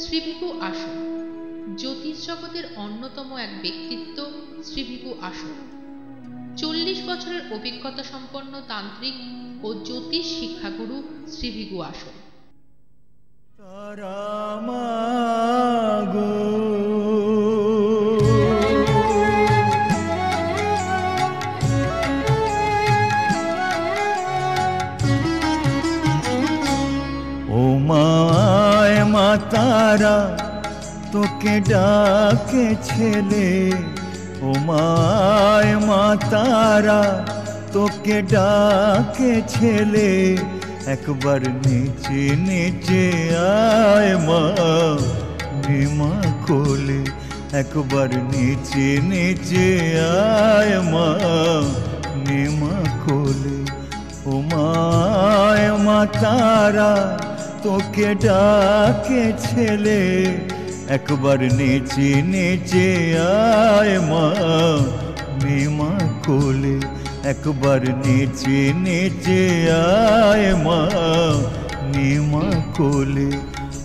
শ্রীভিকু আসন জ্যোতিষ জগতের অন্যতম এক ব্যক্তিত্ব শ্রীভিকু আসন 40 বছরের অভিজ্ঞতা সম্পন্ন তান্ত্রিক ও জ্যোতিষ শিক্ষাগুরু শ্রীভিকু আসন। তারা তোকে ডাকে ছেলে, ও মায় মা তারা তোকে ডাকে ছেলে, একবার নিচে নিচে আয় মা মা কোলে, একবার নিচে নিচে আয় মা মা কোলে। ও মায় মা তারা তোকে ডাকে ছেলে, একবার নিচে নিচে আয় মা মা কোলে, একবার নিচে নিচে আয় মা মা কোলে।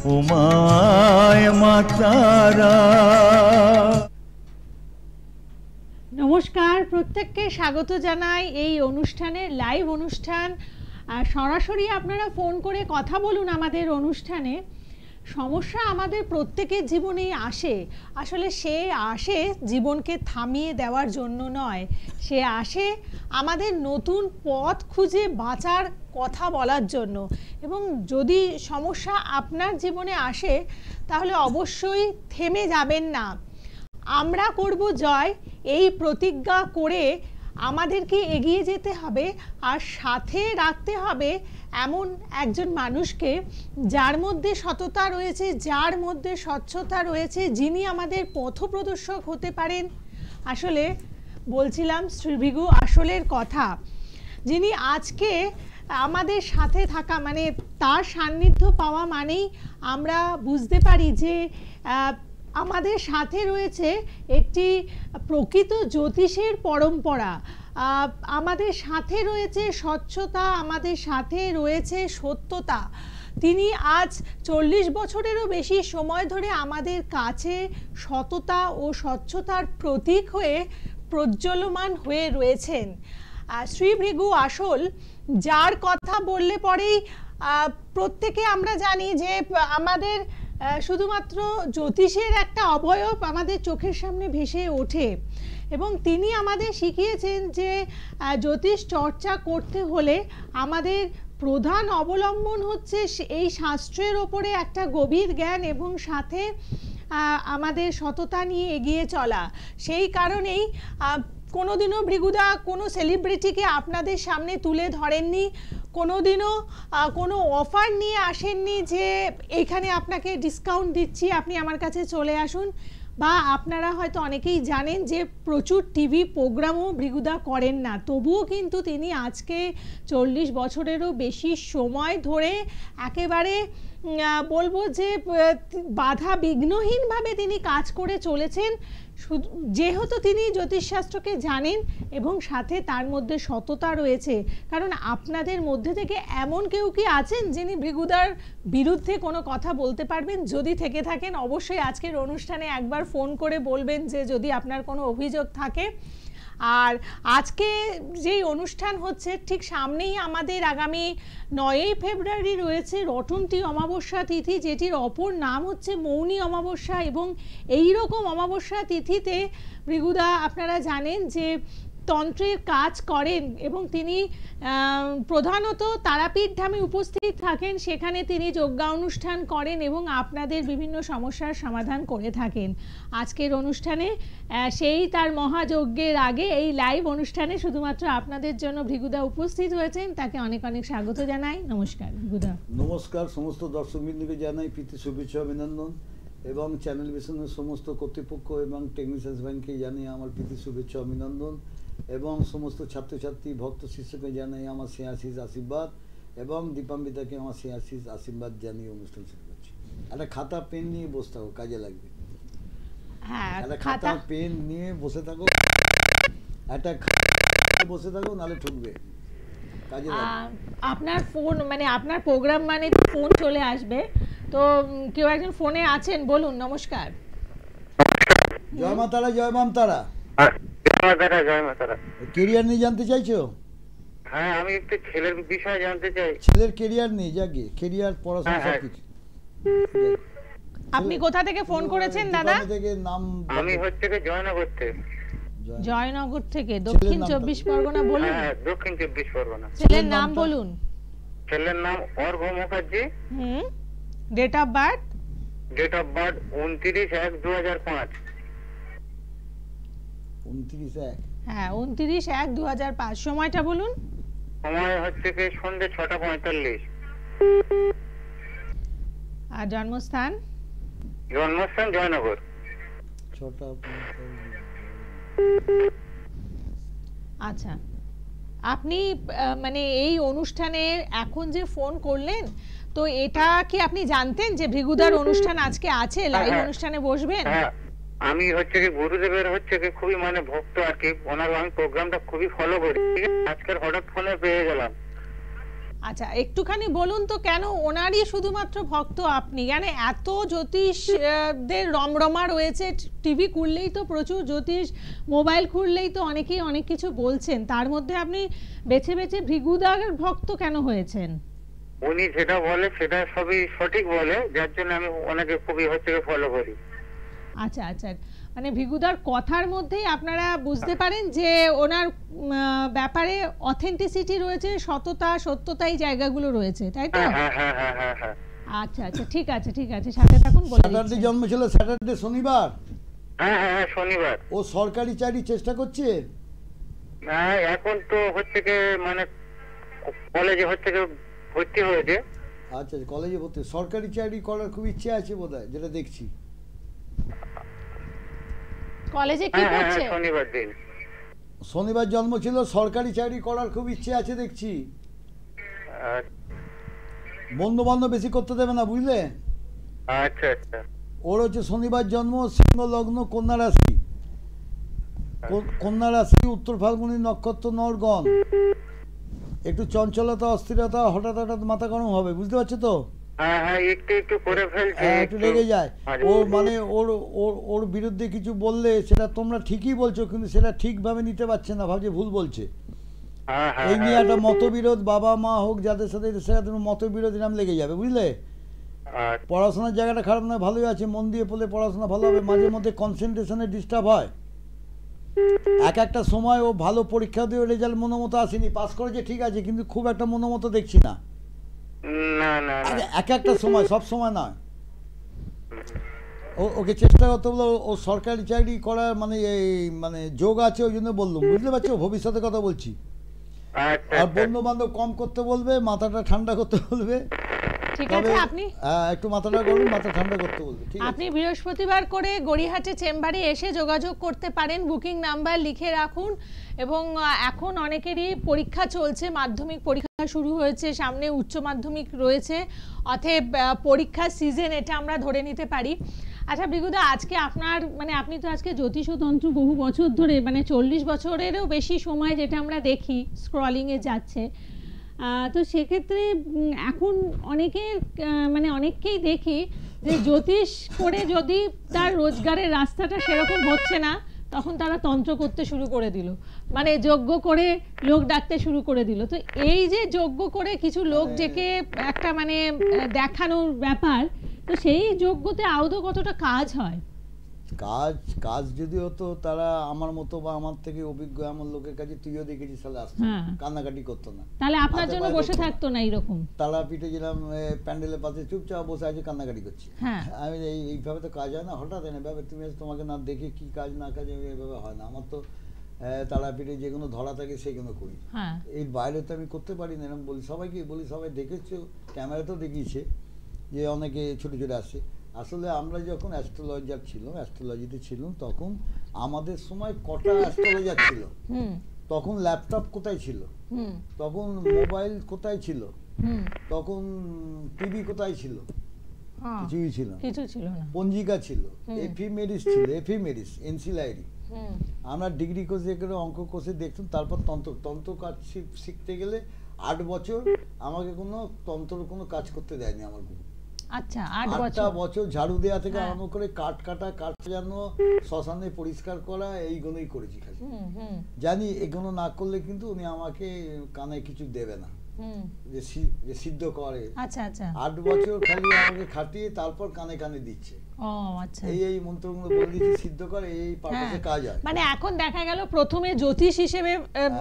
ও মায় মা তারা। নমস্কার, প্রত্যেককে স্বাগত জানাই এই অনুষ্ঠানে, লাইভ অনুষ্ঠান। আর সরাসরি আপনারা ফোন করে কথা বলুন আমাদের অনুষ্ঠানে। সমস্যা আমাদের প্রত্যেকের জীবনেই আসে, আসলে সে আসে জীবনকে থামিয়ে দেওয়ার জন্য নয়, সে আসে আমাদের নতুন পথ খুঁজে বাঁচার কথা বলার জন্য। এবং যদি সমস্যা আপনার জীবনে আসে তাহলে অবশ্যই থেমে যাবেন না। আমরা করব জয়, এই প্রতিজ্ঞা করে আমাদেরকে এগিয়ে যেতে হবে। আর সাথে রাখতে হবে এমন একজন মানুষকে যার মধ্যে সততা রয়েছে, যার মধ্যে স্বচ্ছতা রয়েছে, যিনি আমাদের পথপ্রদর্শক হতে পারেন। আসলে বলছিলাম শ্রীভিকু আসলের কথা, যিনি আজকে আমাদের সাথে থাকা মানে তার সান্নিধ্য পাওয়া মানেই আমরা বুঝতে পারি যে আমাদের সাথে রয়েছে একটি প্রকৃত জ্যোতিষের পরম্পরা, আমাদের সাথে রয়েছে স্বচ্ছতা, আমাদের সাথে রয়েছে সত্যতা। তিনি আজ 40 বছরেরও বেশি সময় ধরে আমাদের কাছে সততা ও স্বচ্ছতার প্রতীক হয়ে প্রজ্বলমান হয়ে রয়েছেন। শ্রীভিকু আসল, যার কথা বললে পরেই প্রত্যেকে আমরা জানি যে আমাদের শুধুমাত্র জ্যোতিষের একটা অবয়ব আমাদের চোখের সামনে ভেসে ওঠে। এবং তিনি আমাদের শিখিয়েছেন যে জ্যোতিষ চর্চা করতে হলে আমাদের প্রধান অবলম্বন হচ্ছে এই শাস্ত্রের ওপরে একটা গভীর জ্ঞান এবং সাথে আমাদের সততা নিয়ে এগিয়ে চলা। সেই কারণেই কোনোদিনও ভৃগুদা কোনো সেলিব্রিটিকে আপনাদের সামনে তুলে ধরেননি, কোনোদিনও কোনো অফার নিয়ে আসেননি যে এখানে আপনাকে ডিসকাউন্ট দিচ্ছি, আপনি আমার কাছে চলে আসুন। বা আপনারা হয়তো অনেকেই জানেন যে প্রচুর টিভি প্রোগ্রামও ভৃগুদা করেন না, তবুও কিন্তু তিনি আজকে 40 বছরেরও বেশি সময় ধরে একেবারে বলবো যে বাধা বিঘ্নহীনভাবে তিনি কাজ করে চলেছেন, যেহেতু তিনি জ্যোতিষশাস্ত্রকে জানেন এবং সাথে তার মধ্যে সততা রয়েছে। কারণ আপনাদের মধ্যে থেকে এমন কেউ কি আছেন যিনি ভৃগুদার বিরুদ্ধে কোনো কথা বলতে পারবেন? যদি থেকে থাকেন অবশ্যই আজকের অনুষ্ঠানে একবার ফোন করে বলবেন যে যদি আপনার কোনো অভিযোগ থাকে। আর আজকে যেই অনুষ্ঠান হচ্ছে ঠিক সামনেই আমাদের আগামী 9ই ফেব্রুয়ারি রয়েছে রটন্তী অমাবস্যা তিথি, যেটির অপর নাম হচ্ছে মৌনী অমাবস্যা। এবং এই রকম অমাবস্যা তিথিতে ভৃগুদা আপনারা জানেন যে তন্ত্রের কাজ করেন এবং তিনি প্রধানত তারাপীঠ ধামে উপস্থিত থাকেন, সেখানে তিনি যজ্ঞা অনুষ্ঠান করেন এবং আপনাদের বিভিন্ন সমস্যার সমাধান করে থাকেন। আজকের অনুষ্ঠানে সেই তার মহাযজ্ঞের আগে এই লাইভ অনুষ্ঠানে শুধুমাত্র আপনাদের জন্য ভৃগুদা উপস্থিত হয়েছেন, তাকে অনেক অনেক স্বাগত জানাই। নমস্কার ভৃগুদা। নমস্কার, সমস্ত দর্শকবৃন্দকে জানাই প্রীতি শুভেচ্ছা অভিনন্দন এবং চ্যানেল ভিশনের সমস্ত কর্তৃপক্ষ এবং টেকনিশিয়ানস ব্যাংককে জানাই আমার প্রীতি শুভেচ্ছা অভিনন্দন এবং সমস্ত ছাত্রছাত্রী ভক্ত শিষ্যকে জানাই আমার শ্রেয়াশিস আশীর্বাদ এবং দীপান্বিতাকে আমার শ্রেয়াশিস আশীর্বাদ জানিয়ে অনুষ্ঠান শুরু করছি। একটা খাতা পেন নিয়ে বসে থাকো, কাজে লাগবে। একটা খাতা পেন নিয়ে বসে থাকো, একটা বসে থাকো, নাহলে ঠকবে, কাজে লাগবে। আপনার ফোন মানে আপনার প্রোগ্রাম মানে ফোন চলে আসবে, তো কেউ একজন ফোনে আছেন, বলুন। নমস্কার। জয় মা তারা, জয় মাম তারা। জয় মা তারা। কেরিয়ার নিয়ে জানতে চাইছো? হ্যাঁ, আমি একটু ছেলের বিষয়ে জানতে চাই। ছেলের কেরিয়ার নিয়ে, যাকে কেরিয়ার, পড়াশোনা সবকিছু। আপনি কোথা থেকে ফোন করেছেন দাদা? নাম আমি হচ্ছে কি জয়নগর থেকে। জয়নগর থেকে, দক্ষিণ 24 পরগনা। বলুন। হ্যাঁ, দক্ষিণ 24 পরগনা। ছেলের নাম বলুন। ছেলের নাম Argha Mukherjee. Date of birth? Date of birth 29/1/2005। 29/1। হ্যাঁ, 29/1/2005। সময়টা বলুন। সময় হচ্ছে কি সন্ধ্যে 6:45। আর জন্মস্থান? জন্মস্থান জয়নগর। 6:45। আচ্ছা, আপনি মানে এই অনুষ্ঠানে এখন যে ফোন করলেন, তো এটা কি আপনি জানতেন যে ভৃগুদার অনুষ্ঠান আজকে আছে, লাইভ অনুষ্ঠানে বসবেন? হ্যাঁ, আমি হচ্ছে কি গুরুদেবের হচ্ছে কি খুবই মানে ভক্ত আর কি, ওনার আমি প্রোগ্রামটা খুবই ফলো করি। আজকের হঠাৎ ফোনে পেয়ে গেলাম। আচ্ছা, একটুখানি বলুন তো, কেন ওনারই শুধুমাত্র ভক্ত আপনি? কেন এত জ্যোতিষদের রমরমা রয়েছে, টিভি খুললেই তো প্রচুর জ্যোতিষ, মোবাইল খুললেই তো অনেকেই অনেক কিছু বলছেন, তার মধ্যে আপনি বেছে বেছে ভৃগুদার ভক্ত কেন হয়েছেন? উনি যেটা বলে সেটা সবই সঠিক বলে, যার জন্য আমি ওনাকে খুবই হচ্ছে ফলো করি। আচ্ছা আচ্ছা, মানে ভৃগুদার কথার মধ্যেই আপনারা বুঝতে পারেন যে ওনার ব্যাপারে অথেন্টিসিটি রয়েছে, সত্যতাই জায়গাগুলো রয়েছে, তাই তো? আচ্ছা আচ্ছা, ঠিক আছে ঠিক আছে, সাথে থাকুন। স্যাটারডে জন্ম ছিল, স্যাটারডে শনিবার। হ্যাঁ, শনিবার। ও সরকারি চাকরি চেষ্টা করছে। হ্যাঁ, এখন তো হচ্ছে কি মানে কলেজে হচ্ছে কি ভর্তি হয়েছে। আচ্ছা, কলেজে ভর্তি। সরকারি চাকরি করার খুব ইচ্ছে আছে বোধহয়, যেটা দেখছি। কলেজে কি করছে? শনিবার দিন, শনিবার জন্ম ছিল, সরকারি চাকরি করার খুব ইচ্ছে আছে দেখছি। বন্ধু বান্ধব বেশি করতে দেবে না, বুঝলে? আচ্ছা আচ্ছা। ওর হচ্ছে শনিবার জন্ম, সিংহ লগ্ন, কন্যা রাশি। কন্যা রাশি, উত্তর ফাল্গুনী নক্ষত্র, নরগণ। একটু চঞ্চলতা, অস্থিরতা, হঠাৎ হঠাৎ মাথা গরম হবে, বুঝতে পারছো তো? হ্যাঁ, একটু করে ফেলছে, একটু রেগে যায়। ও মানে ওর বিরুদ্ধে কিছু বললে সেটা তোমরা ঠিকই বলছো, কিন্তু সেটা ঠিকভাবে নিতে পারছে না, ভাবছে ভুল বলছে। এই নিয়ে একটা মতবিরোধ, বাবা মা হোক যাদের সাথে মতবিরোধ এরকম লেগে যাবে, বুঝলে? পড়াশোনার জায়গাটা খারাপ নয়, ভালোই আছে, মন দিয়ে পড়লে পড়াশোনা ভালো হবে। মাঝে মধ্যে কনসেন্ট্রেশনে ডিস্টার্ব হয়। একটা সময় ও ভালো পরীক্ষা দিয়ে রেজাল্ট মনোমতো আসেনি, পাস করেছে ঠিক আছে, কিন্তু খুব একটা মনোমতো দেখছি না। একটা সময়, সব সময় নয়। ওকে চেষ্টা করতে বলো, ও সরকারি চাকরি করার মানে যোগ আছে, ওই জন্য বললাম, বুঝতে পারছো? ভবিষ্যতের কথা বলছি। আর বন্ধু বান্ধব কম করতে বলবে, মাথাটা ঠান্ডা করতে বলবে। ঠিক আছে, আপনি একটু মাথাটা গরম, মাথা ঠান্ডা করতে বলবে। ঠিক আছে, আপনি বৃহস্পতিবার করে গড়িয়াহাটে চেম্বারে এসে যোগাযোগ করতে পারেন, বুকিং নাম্বার লিখে রাখুন। এবং এখন অনেকেরই পরীক্ষা চলছে, মাধ্যমিক পরীক্ষা শুরু হয়েছে, সামনে উচ্চ মাধ্যমিক রয়েছে, অতএব পরীক্ষার সিজন এটা আমরা ধরে নিতে পারি। আচ্ছা ভৃগুদা, আজকে আপনার আপনি তো আজকে জ্যোতিষ ও তন্ত্র বহু বছর ধরে, 40 বছরেরও বেশি সময় যেটা আমরা দেখি স্ক্রলিংয়ে যাচ্ছে, তো সেক্ষেত্রে এখন অনেকের অনেককেই দেখি যে জ্যোতিষ করে যদি তার রোজগারের রাস্তাটা সেরকম হচ্ছে না, তখন তারা তন্ত্র করতে শুরু করে দিল, যজ্ঞ করে লোক ডাকতে শুরু করে দিল। তো এই যে যজ্ঞ করে কিছু লোক ডেকে একটা দেখানোর ব্যাপার, তো সেই যজ্ঞতে আদৌ কতটা কাজ হয়? কাজ যদি হতো, তারা আমার মতো বা আমার থেকে অভিজ্ঞ এমন লোকের কাছে, তুইও দেখেছিস, তাহলে আসতো, কান্নাকাটি করতো না, তাহলে আপনার জন্য বসে থাকতো না এরকম। তারা পিঠে গেলাম প্যান্ডেলের পাশে চুপচাপ বসে আছে, কান্নাকাটি করছি। আমি এইভাবে তো কাজ হয় না, হঠাৎ এনে ভাবে তুমি তোমাকে না দেখে কি কাজ না কাজ এইভাবে হয় না। আমার তো তারাপীঠে যেগুলো ধরা থাকে সেগুলো করি, এর বাইরে তো আমি করতে পারি না। এরকম বলি সবাইকে, বলি সবাই দেখেছো, ক্যামেরাতেও দেখিয়েছে যে অনেকে ছোটো ছোটো আসছে। আসলে আমরা যখন অ্যাস্ট্রোলজিতে ছিলাম, তখন আমাদের সময় কটা অ্যাস্ট্রোলজার ছিল, তখন ল্যাপটপ কোথায় ছিল, তখন মোবাইল কোথায় ছিল, তখন টিভি কোথায় ছিল, কিছুই ছিল না। পঞ্জিকা ছিল, এফিমেরিস ছিল, এনসিলাইরি। আমরা ডিগ্রি কোর্সে করে অঙ্ক কোর্সে দেখতাম, তারপর তন্ত্র কাজ শিখতে গেলে 8 বছর আমাকে কোনো তন্ত্র কোনো কাজ করতে দেয়নি আমার গুরু। আচ্ছা 8 8টা বছর বছর ঝাড়ু দেওয়া থেকে হ্যাঁ। আরম্ভ করে কাঠ কাটা, কাঠ সাজানো, শ্মশানে পরিষ্কার করা, এইগুলোই করেছি খালি। হুম হুম জানি এগুলো না করলে কিন্তু উনি আমাকে কানে কিছু দেবে না, হুম যে সিদ্ধ করে। আচ্ছা আচ্ছা 8 বছর খালি আমাকে খাটিয়ে তারপর কানে কানে দিচ্ছে, ও আচ্ছা এই মন্ত্রগুলো বলে দিচ্ছি, সিদ্ধ করে, এই পারপাসে হ্যাঁ। কাজ হয়। মানে এখন দেখা গেল প্রথমে জ্যোতিষ হিসেবে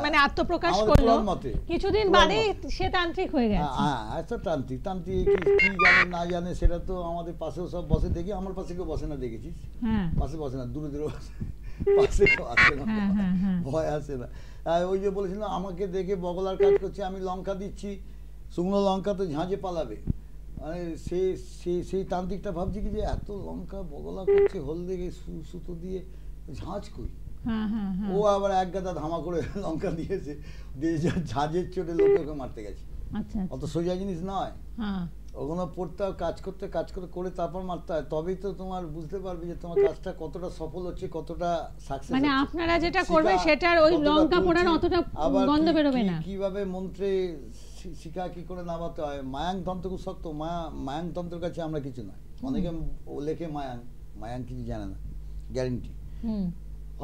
মানে আত্মপ্রকাশ আমাদের করলো, পুরাণ মতে। কিছুদিন পুরাণ বাদেই মতে। সে তান্ত্রিক হয়ে গেছে। হ্যাঁ, এত তান্ত্রিক তান্ত্রিক কি জানে না জানে সেটা তো আমাদের পাশেও সব বসে, দেখি আমার পাশে কেউ বসে না, দেখেছিস? হ্যাঁ পাশে বসে না, দূরে দূরে বসে, পাশে কেউ আসে না, হ্যাঁ, হ্যাঁ, হ্যাঁ। ভয় আসে না। ওই যে বলেছিলাম আমাকে দেখে বগলার কাজ করছে, আমি লঙ্কা দিচ্ছি, শুকনো লঙ্কা তো ঝাঁঝে পালাবে, মানে সেই তান্ত্রিকটা ভাবছি কি যে এত লঙ্কা বগলা করছে, হলদে সুতো দিয়ে ঝাঁঝ কই, হ্যাঁ হ্যাঁ হ্যাঁ ও আবার এক গাদা ধামা করে লঙ্কা দিয়েছে, দিয়ে ঝাঁঝের চোটে লোকে মারতে গেছে। আচ্ছা আচ্ছা, অত সোজা জিনিস নয়, হ্যাঁ ওগুলো পড়তে হয়, কাজ করে তারপর মারতে হয়, তবেই তো তোমার বুঝতে পারবে যে তোমার কাজটা কতটা সফল হচ্ছে, কতটা সাকসেস মানে আপনারা যেটা করবেন সেটার ওই লঙ্কা পোড়ার অতটা গন্ধ বেরোবে না। কিভাবে মন্ত্রে শিখা কি করে নামাতে হয়, মায়াং তন্ত্র খুব শক্ত, মায়াং তন্ত্রের কাছে আমরা কিছু নয়, অনেকে লেখে মায়াং কিছু জানে না, গ্যারেন্টি। হুম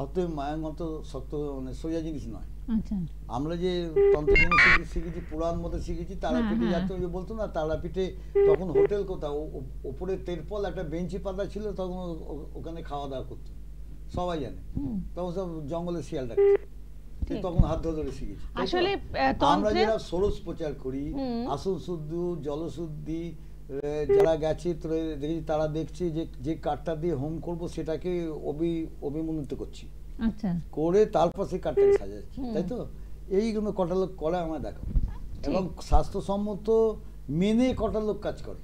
অতএব মায়াং অত শক্ত মানে সোজা জিনিস নয়। আচ্ছা আমরা যে তন্ত্র শিখেছি পুরাণ মতো শিখেছি, তারাপীঠে হ্যাঁ। যাতে ওই যে বলতো না, তারাপীঠে তখন হোটেল কোথাও, ওপরে তেরপল একটা বেঞ্চি পাতা ছিল, তখন ওখানে খাওয়া দাওয়া করতো, সবাই জানে, হুম তখন সব জঙ্গলে শিয়াল ডাকতো, ঠিক। তখন হাত ধরে শিখেছি। তাই তো? আসলে আমরা তন্ত্রে যারা ষোড়শ প্রচার করি, হুম। আসল শুদ্ধ জলশুদ্ধি, যারা গেছে দেখেছি তারা দেখছে যে কাঠটা দিয়ে হোম করব সেটাকে অভিমন্ত্রিত করছি, আচ্ছা করে তারপর সেই কাঠটাকে সাজাচ্ছি, হুম। তাই তো? এইগুলো কটা লোক করে আমার দেখো, এবং স্বাস্থ্যসম্মত মেনে কটা লোক কাজ করে,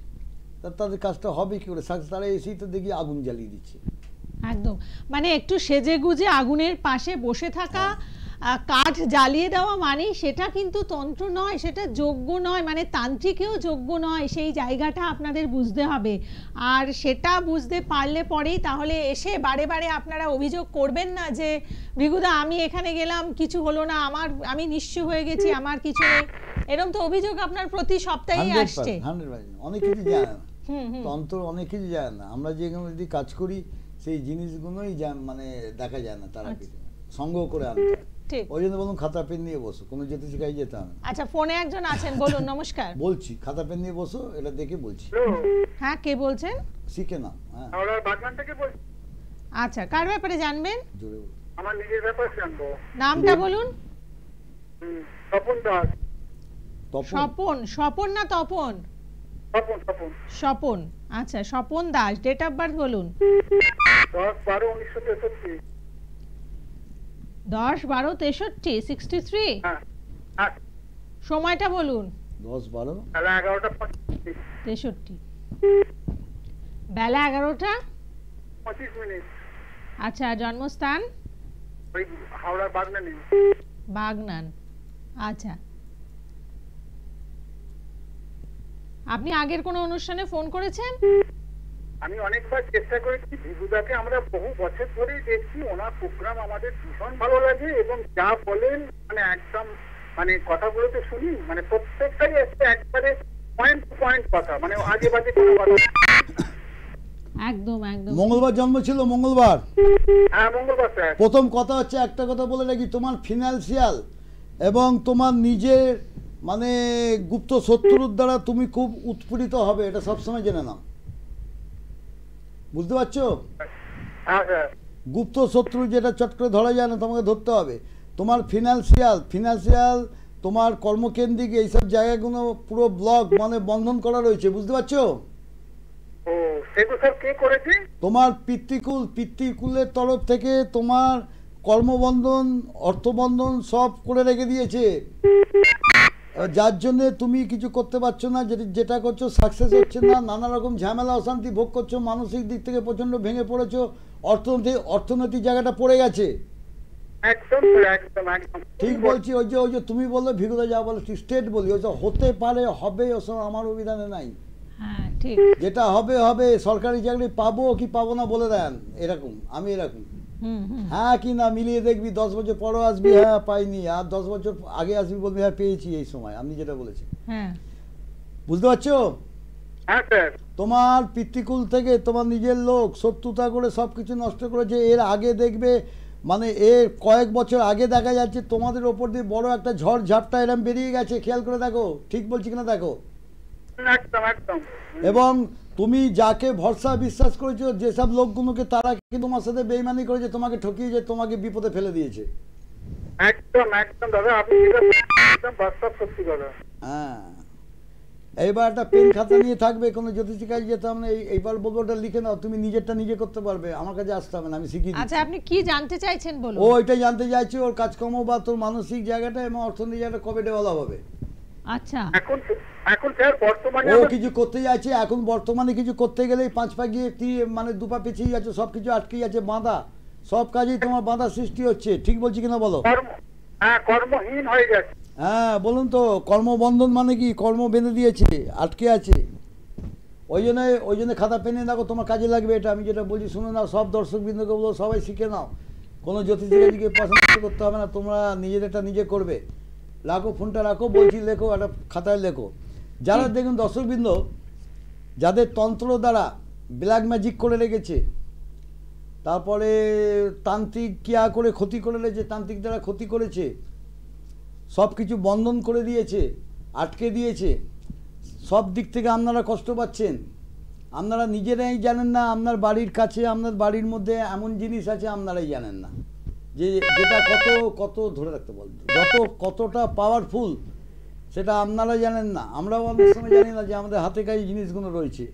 তাদের কাজটা হবে কি করে? তারা এসেই তো দেখি আগুন জ্বালিয়ে দিচ্ছে। একদম, মানে একটু সেজে গুজে আগুনের পাশে বসে থাকা, কাঠ জ্বালিয়ে দেওয়া, মানে সেটা কিন্তু তন্ত্র নয়, সেটা যজ্ঞ নয়, মানে তান্ত্রিকেও যজ্ঞ নয়, সেই জায়গাটা আপনাদের বুঝতে হবে। আর সেটা বুঝতে পারলে পরেই তাহলে এসে বারে বারে আপনারা অভিযোগ করবেন না যে ভৃগুদা আমি এখানে গেলাম কিছু হলো না, আমি নিঃস্ব হয়ে গেছি, আমার কিছু নেই, এরকম তো অভিযোগ আপনার প্রতি সপ্তাহেই আসছে। 100% অনেক কিছু জানে না, হুম হুম তন্ত্র অনেক কিছু জানে না, আমরা যেগুলো যদি কাজ করি সেই জিনিসগুলোই মানে দেখা যায় না, তারা কিছু সংগ্রহ করে আনতে হয়। ঠিক, ওই জন্য বলুন খাতা পেন নিয়ে বসো, কোনো যেতে শিখাই যেতে হবে না। আচ্ছা ফোনে একজন আছেন, বলুন। নমস্কার। বলছি খাতা পেন নিয়ে বসো, এটা দেখে বলছি, হ্যাঁ কে বলছেন? শিখে নাও। হ্যাঁ, আমরা বাগমান থেকে বলছি, আচ্ছা কার ব্যাপারে জানবেন? জোরে বলো। আমার নিজের ব্যাপার জানবো। নামটা বলুন। স্বপন দাস। তপন? স্বপন, স্বপন না তপন? স্বপন স্বপন স্বপন, আচ্ছা Swapan Das. Date of birth বলুন। 10/12/1963। 10/12/63, 63। হ্যাঁ হ্যাঁ, সময়টা বলুন। 10-12 বেলা 11টা 63, বেলা 11টা 25 আচ্ছা, জন্মস্থান? ওই হাওড়ার বাগনানে। বাগনান, আচ্ছা। আপনি আগের কোনো অনুষ্ঠানে ফোন করেছেন? আমি অনেকবার চেষ্টা করেছি, ভিগুদাকে আমরা বহু বছর ধরেই দেখছি, ওনার প্রোগ্রাম আমাদের ভীষণ ভালো লাগে, এবং যা বলেন মানে একদম মানে কথাগুলো তো শুনি, মানে প্রত্যেকটাই একবারে পয়েন্ট টু পয়েন্ট কথা, মানে আজে বাজে কোনো কথা। একদম একদম। মঙ্গলবার জন্ম ছিল, মঙ্গলবার। হ্যাঁ মঙ্গলবার স্যার। প্রথম কথা হচ্ছে, একটা কথা বলে রাখি, তোমার ফিনান্সিয়াল এবং তোমার নিজের মানে গুপ্ত শত্রুর দ্বারা তুমি খুব উৎপীড়িত হবে, এটা সবসময় জেনে নাও, বুঝতে পারছো? হ্যাঁ স্যার। গুপ্ত শত্রু যেটা চট করে ধরা যায় না, তোমাকে ধরতে হবে। তোমার ফিনান্সিয়াল তোমার কর্মকেন্দ্রিক এইসব জায়গাগুলো পুরো ব্লক মানে বন্ধন করা রয়েছে, বুঝতে পারছো? ও সেগুলো স্যার কে করেছে? তোমার পিতৃকুলের তরফ থেকে তোমার কর্মবন্ধন, অর্থবন্ধন সব করে রেখে দিয়েছে, যার জন্য তুমি কিছু করতে পারছো না, যেটা করছো সাকসেস হচ্ছে না, নানা রকম ঝামেলা অশান্তি ভোগ করছো, মানসিক দিক থেকে প্রচন্ড ভেঙে পড়েছো, অর্থনৈতিক জায়গাটা পড়ে গেছে। একদম স্যার, একদম একদম ঠিক বলছি। ওই যে তুমি বললে ভিগুদা যা বলে স্টেট বলি, ওই হতে পারে, হবে, ওসব আমার অভিধানে নাই। হ্যাঁ ঠিক। যেটা হবে হবে, সরকারি চাকরি পাবো কি পাবো না বলে দেন, এরকম আমি এরকম। হুম হুম হ্যাঁ কি না মিলিয়ে দেখবি, 10 বছর পরও আসবি হ্যাঁ পাইনি, আর 10 বছর আগে আসবি বলবি হ্যাঁ পেয়েছি এই সময়, আপনি যেটা বলেছেন, হ্যাঁ বুঝতে পারছো? হ্যাঁ স্যার। তোমার পিতৃকুল থেকে তোমার নিজের লোক শত্রুতা করে সব কিছু নষ্ট করেছে। এর আগে দেখবে মানে এর কয়েক বছর আগে দেখা যাচ্ছে তোমাদের ওপর দিয়ে বড় একটা ঝড় ঝাপটা এরম বেরিয়ে গেছে, খেয়াল করে দেখো, ঠিক বলছি কিনা দেখো। একদম একদম। এবং তুমি যাকে ভরসা বিশ্বাস করেছো, যেসব লোকগুলোকে, তারা কিন্তু তোমার সাথে বেইমানি করেছে, তোমাকে ঠকিয়েছে, তোমাকে বিপদে ফেলে দিয়েছে। একদম একদম দাদা, আপনি যেটা একদম বাস্তব সত্যি কথা। হ্যাঁ, এইবার একটা পেন খাতা নিয়ে থাকবে, কোনো জ্যোতিষীর কাছে যেতে হবে না, এইবার বলবো ওটা লিখে নাও, তুমি নিজেরটা নিজে করতে পারবে, আমার কাছে আসতে হবে না, আমি শিখিয়ে দিচ্ছি। আচ্ছা, আপনি কি জানতে চাইছেন বলুন। ও এটাই জানতে চাইছে ওর কাজকর্ম বা তোর মানসিক জায়গাটা এবং অর্থনৈতিক জায়গাটা কবে ডেভেলপ হবে। আচ্ছা, এখন এখন স্যার বর্তমানে ও কিছু করতে যাচ্ছে, এখন বর্তমানে কিছু করতে গেলে 5 পা গিয়ে মানে 2 পা পিছিয়ে যাচ্ছে, সব কিছু আটকে যাচ্ছে, বাঁধা, সব কাজেই তোমার বাঁধা সৃষ্টি হচ্ছে, ঠিক বলছি কিনা বলো। কর্মহীন হয়ে যাচ্ছে। হ্যাঁ বলুন তো, কর্মবন্ধন মানে কি? কর্ম বেঁধে দিয়েছে, আটকে আছে। ওই জন্য খাতা পেনে দেখো, তোমার কাজে লাগবে এটা, আমি যেটা বলছি শুনে নাও, সব দর্শকবৃন্দকে বলো সবাই শিখে নাও, কোনো জ্যোতিষীকে দিকে পছন্দ করতে হবে না, তোমরা নিজেদেরটা নিজে করবে। রাখো ফোনটা, রাখো, বলছি লেখো, একটা খাতায় লেখো। যারা দেখুন দর্শকবৃন্দ, যাদের তন্ত্র দ্বারা ব্ল্যাক ম্যাজিক করে রেখেছে, তারপরে তান্ত্রিক কিয়া করে ক্ষতি করে রেখেছে, তান্ত্রিক দ্বারা ক্ষতি করেছে, সব কিছু বন্ধন করে দিয়েছে, আটকে দিয়েছে, সব দিক থেকে আপনারা কষ্ট পাচ্ছেন, আপনারা নিজেরাই জানেন না, আপনার বাড়ির কাছে, আপনার বাড়ির মধ্যে এমন জিনিস আছে আপনারাই জানেন না, যেটা কত ধরে রাখতে বলতো, কতটা পাওয়ারফুল সেটা আপনারা জানেন না, আমরাও অনেক সময় জানি না যে আমাদের হাতে কাছে জিনিসগুলো রয়েছে,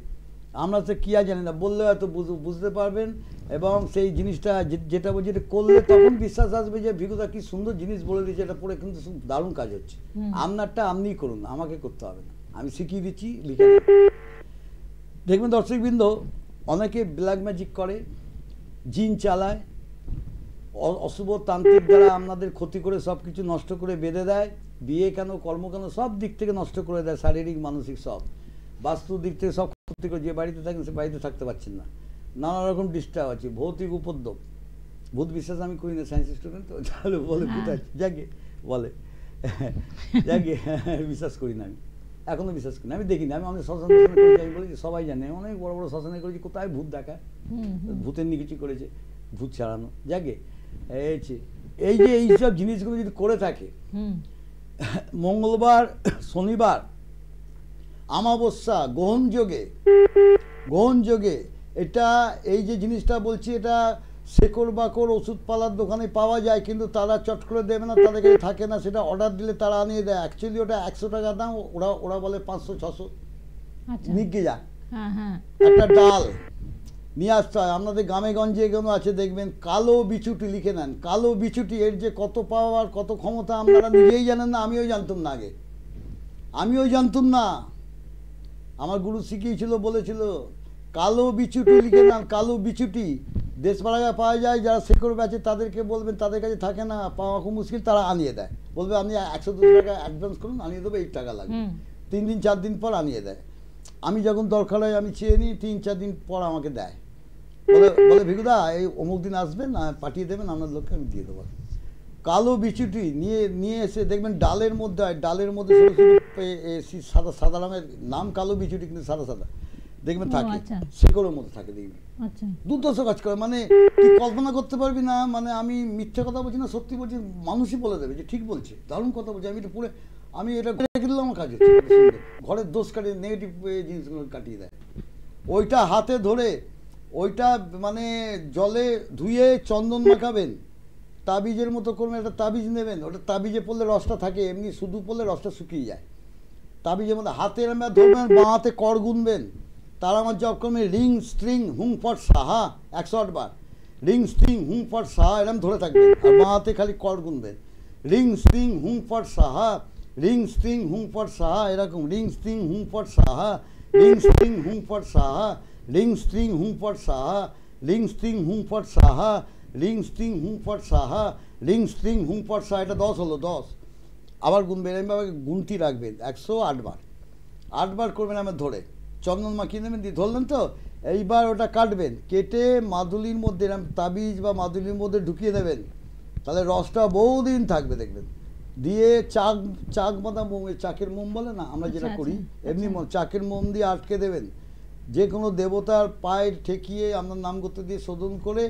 আমরা তো কিয়া জানি না, বললে হয়তো বুঝতে পারবেন, এবং সেই জিনিসটা যেটা বলছি এটা করলে তখন বিশ্বাস আসবে যে ভিগুদা কি সুন্দর জিনিস বলে দিয়েছে, এটা পড়ে কিন্তু দারুণ কাজ হচ্ছে। আপনারটা আপনিই করুন, আমাকে করতে হবে না, আমি শিখিয়ে দিচ্ছি, লিখে দেখবেন দর্শকবৃন্দ, অনেকে ব্ল্যাক ম্যাজিক করে, জিন চালায়, অশুভ তান্ত্রিক দ্বারা আপনাদের ক্ষতি করে সব কিছু নষ্ট করে বেঁধে দেয়, বিয়ে কেন, কর্ম কেন, সব দিক থেকে নষ্ট করে দেয়, শারীরিক মানসিক সব, বাস্তু দিক থেকে সব ক্ষতি করে, যে বাড়িতে থাকেন সে বাড়িতে থাকতে পারছেন না, নানা রকম ডিস্টার্ব আছে, ভৌতিক উপদ্রব। ভূত বিশ্বাস আমি করি না, সায়েন্স স্টুডেন্ট তো, তাহলে বলে ভূত আছে, যাকে বলে যাকে বিশ্বাস করি না, আমি এখনো বিশ্বাস করি না, আমি দেখিনি, আমি অনেক শ্মশান করেছি, আমি বলেছি সবাই জানে, অনেক বড় বড় শ্মশানে করেছি, কোথায় ভূত দেখায়, ভূতের নিয়ে কিছু করেছে, ভূত ছাড়ানো, যাকে এই যে এইসব জিনিসগুলো যদি করে থাকে, মঙ্গলবার, শনিবার, অমাবস্যা, গ্রহণ যোগে, এটা এই যে জিনিসটা বলছি, এটা শেকড় বাকড় ওষুধপালার দোকানে পাওয়া যায়, কিন্তু তারা চট করে দেবে না, তাদের কাছে থাকে না, সেটা অর্ডার দিলে তারা আনিয়ে দেয়, অ্যাকচুয়ালি ওটা 100 টাকা দাম, ওরা বলে 500-600 নিগে যা, একটা ডাল নিয়ে আসতে হয়। আপনাদের গ্রামে গঞ্জে এগুলো আছে দেখবেন, কালো বিছুটি, লিখে নেন, কালো বিছুটি, এর যে কত পাওয়ার, কত ক্ষমতা আপনারা নিজেই জানেন না, আমিও জানতাম না আগে, আমিও জানতাম না, আমার গুরু শিখিয়েছিল, বলেছিল কালো বিছুটি লিখে নেন, কালো বিছুটি দেশপাড়ায় পাওয়া যায়, যারা শেকড় বেচে তাদেরকে বলবেন, তাদের কাছে থাকে না, পাওয়া খুব মুশকিল, তারা আনিয়ে দেয়, বলবে আপনি 100-200 টাকা অ্যাডভান্স করুন, আনিয়ে দেবো, 8 টাকা লাগবে, 3 দিন 4 দিন পর আনিয়ে দেয়, আমি যখন দরকার হয় আমি চেয়ে নিই, 3-4 দিন পর আমাকে দেয়, বলে ভিগুদা এই অমুক দিন আসবেন, পাঠিয়ে দেবেন আপনার লোককে, আমি দিয়ে দেবো। কালো বিছুটি নিয়ে এসে দেখবেন ডালের মধ্যে হয়, ডালের মধ্যে সাদা রঙের, নাম কালো বিছুটি কিন্তু সাদা দেখবেন থাকে, শেকড়ের মধ্যে থাকে, দেখবেন দুর্দশ কাজ করে, মানে তুই কল্পনা করতে পারবি না, মানে আমি মিথ্যে কথা বলছি না, সত্যি বলছি, মানুষই বলে দেবে যে ঠিক বলছে, দারুণ কথা বলছে, আমি এটা পড়ে, আমি এটা রেখে দিলাম, আমার কাজ হচ্ছে, ঘরের দোষ কাটিয়ে, নেগেটিভ জিনিসগুলো কাটিয়ে দেয়। ওইটা হাতে ধরে, ওইটা মানে জলে ধুয়ে চন্দন মাখাবেন, তাবিজের মতো করবেন, একটা তাবিজ নেবেন, ওটা তাবিজে পড়লে রসটা থাকে, এমনি শুধু পড়লে রসটা শুকিয়ে যায়, তাবিজের মধ্যে হাতে এরম ধরবেন, বাঁ হাতে কর গুনবেন, তার আমার জব করবেন রিং স্ট্রিং হুং ফট সাহা 108 বার, রিং স্ট্রিং হুং ফট সাহা এরম ধরে থাকবেন, আর বাঁ হাতে খালি কর গুনবেন, রিং স্ট্রিং হুং ফট সাহা, রিং স্ট্রিং হুং ফট সাহা, এরকম রিং স্ট্রিং হুং ফট সাহা, রিং স্ট্রিং হুং ফট সাহা, রিং স্ট্রিং হুং ফট সাহা, রিং স্ট্রিং হুং ফট সাহা, রিং স্ট্রিং হুং ফট সাহা, রিং স্ট্রিং হুং ফট সাহা, এটা 10 হলো, 10 আবার গুনবেন, এরকমভাবে গুনতি রাখবেন, 108 বার, 8 বার করবেন আমার ধরে, চন্দন মাখিয়ে নেবেন, দিয়ে ধরলেন তো, এইবার ওটা কাটবেন, কেটে মাদুলির মধ্যে এরকম তাবিজ বা মাদুলির মধ্যে ঢুকিয়ে দেবেন, তাহলে রসটা বহুদিন থাকবে, দেখবেন দিয়ে চাক চাক বাঁধা মোম, চাকের মোম বলে না আমরা যেটা আচ্ছা, করি, আচ্ছা, এমনি আচ্ছা। চাকের মোম দিয়ে আটকে দেবেন। যে কোনো দেবতার পায়ে ঠেকিয়ে আপনার নাম করতে দিয়ে শোধন করে,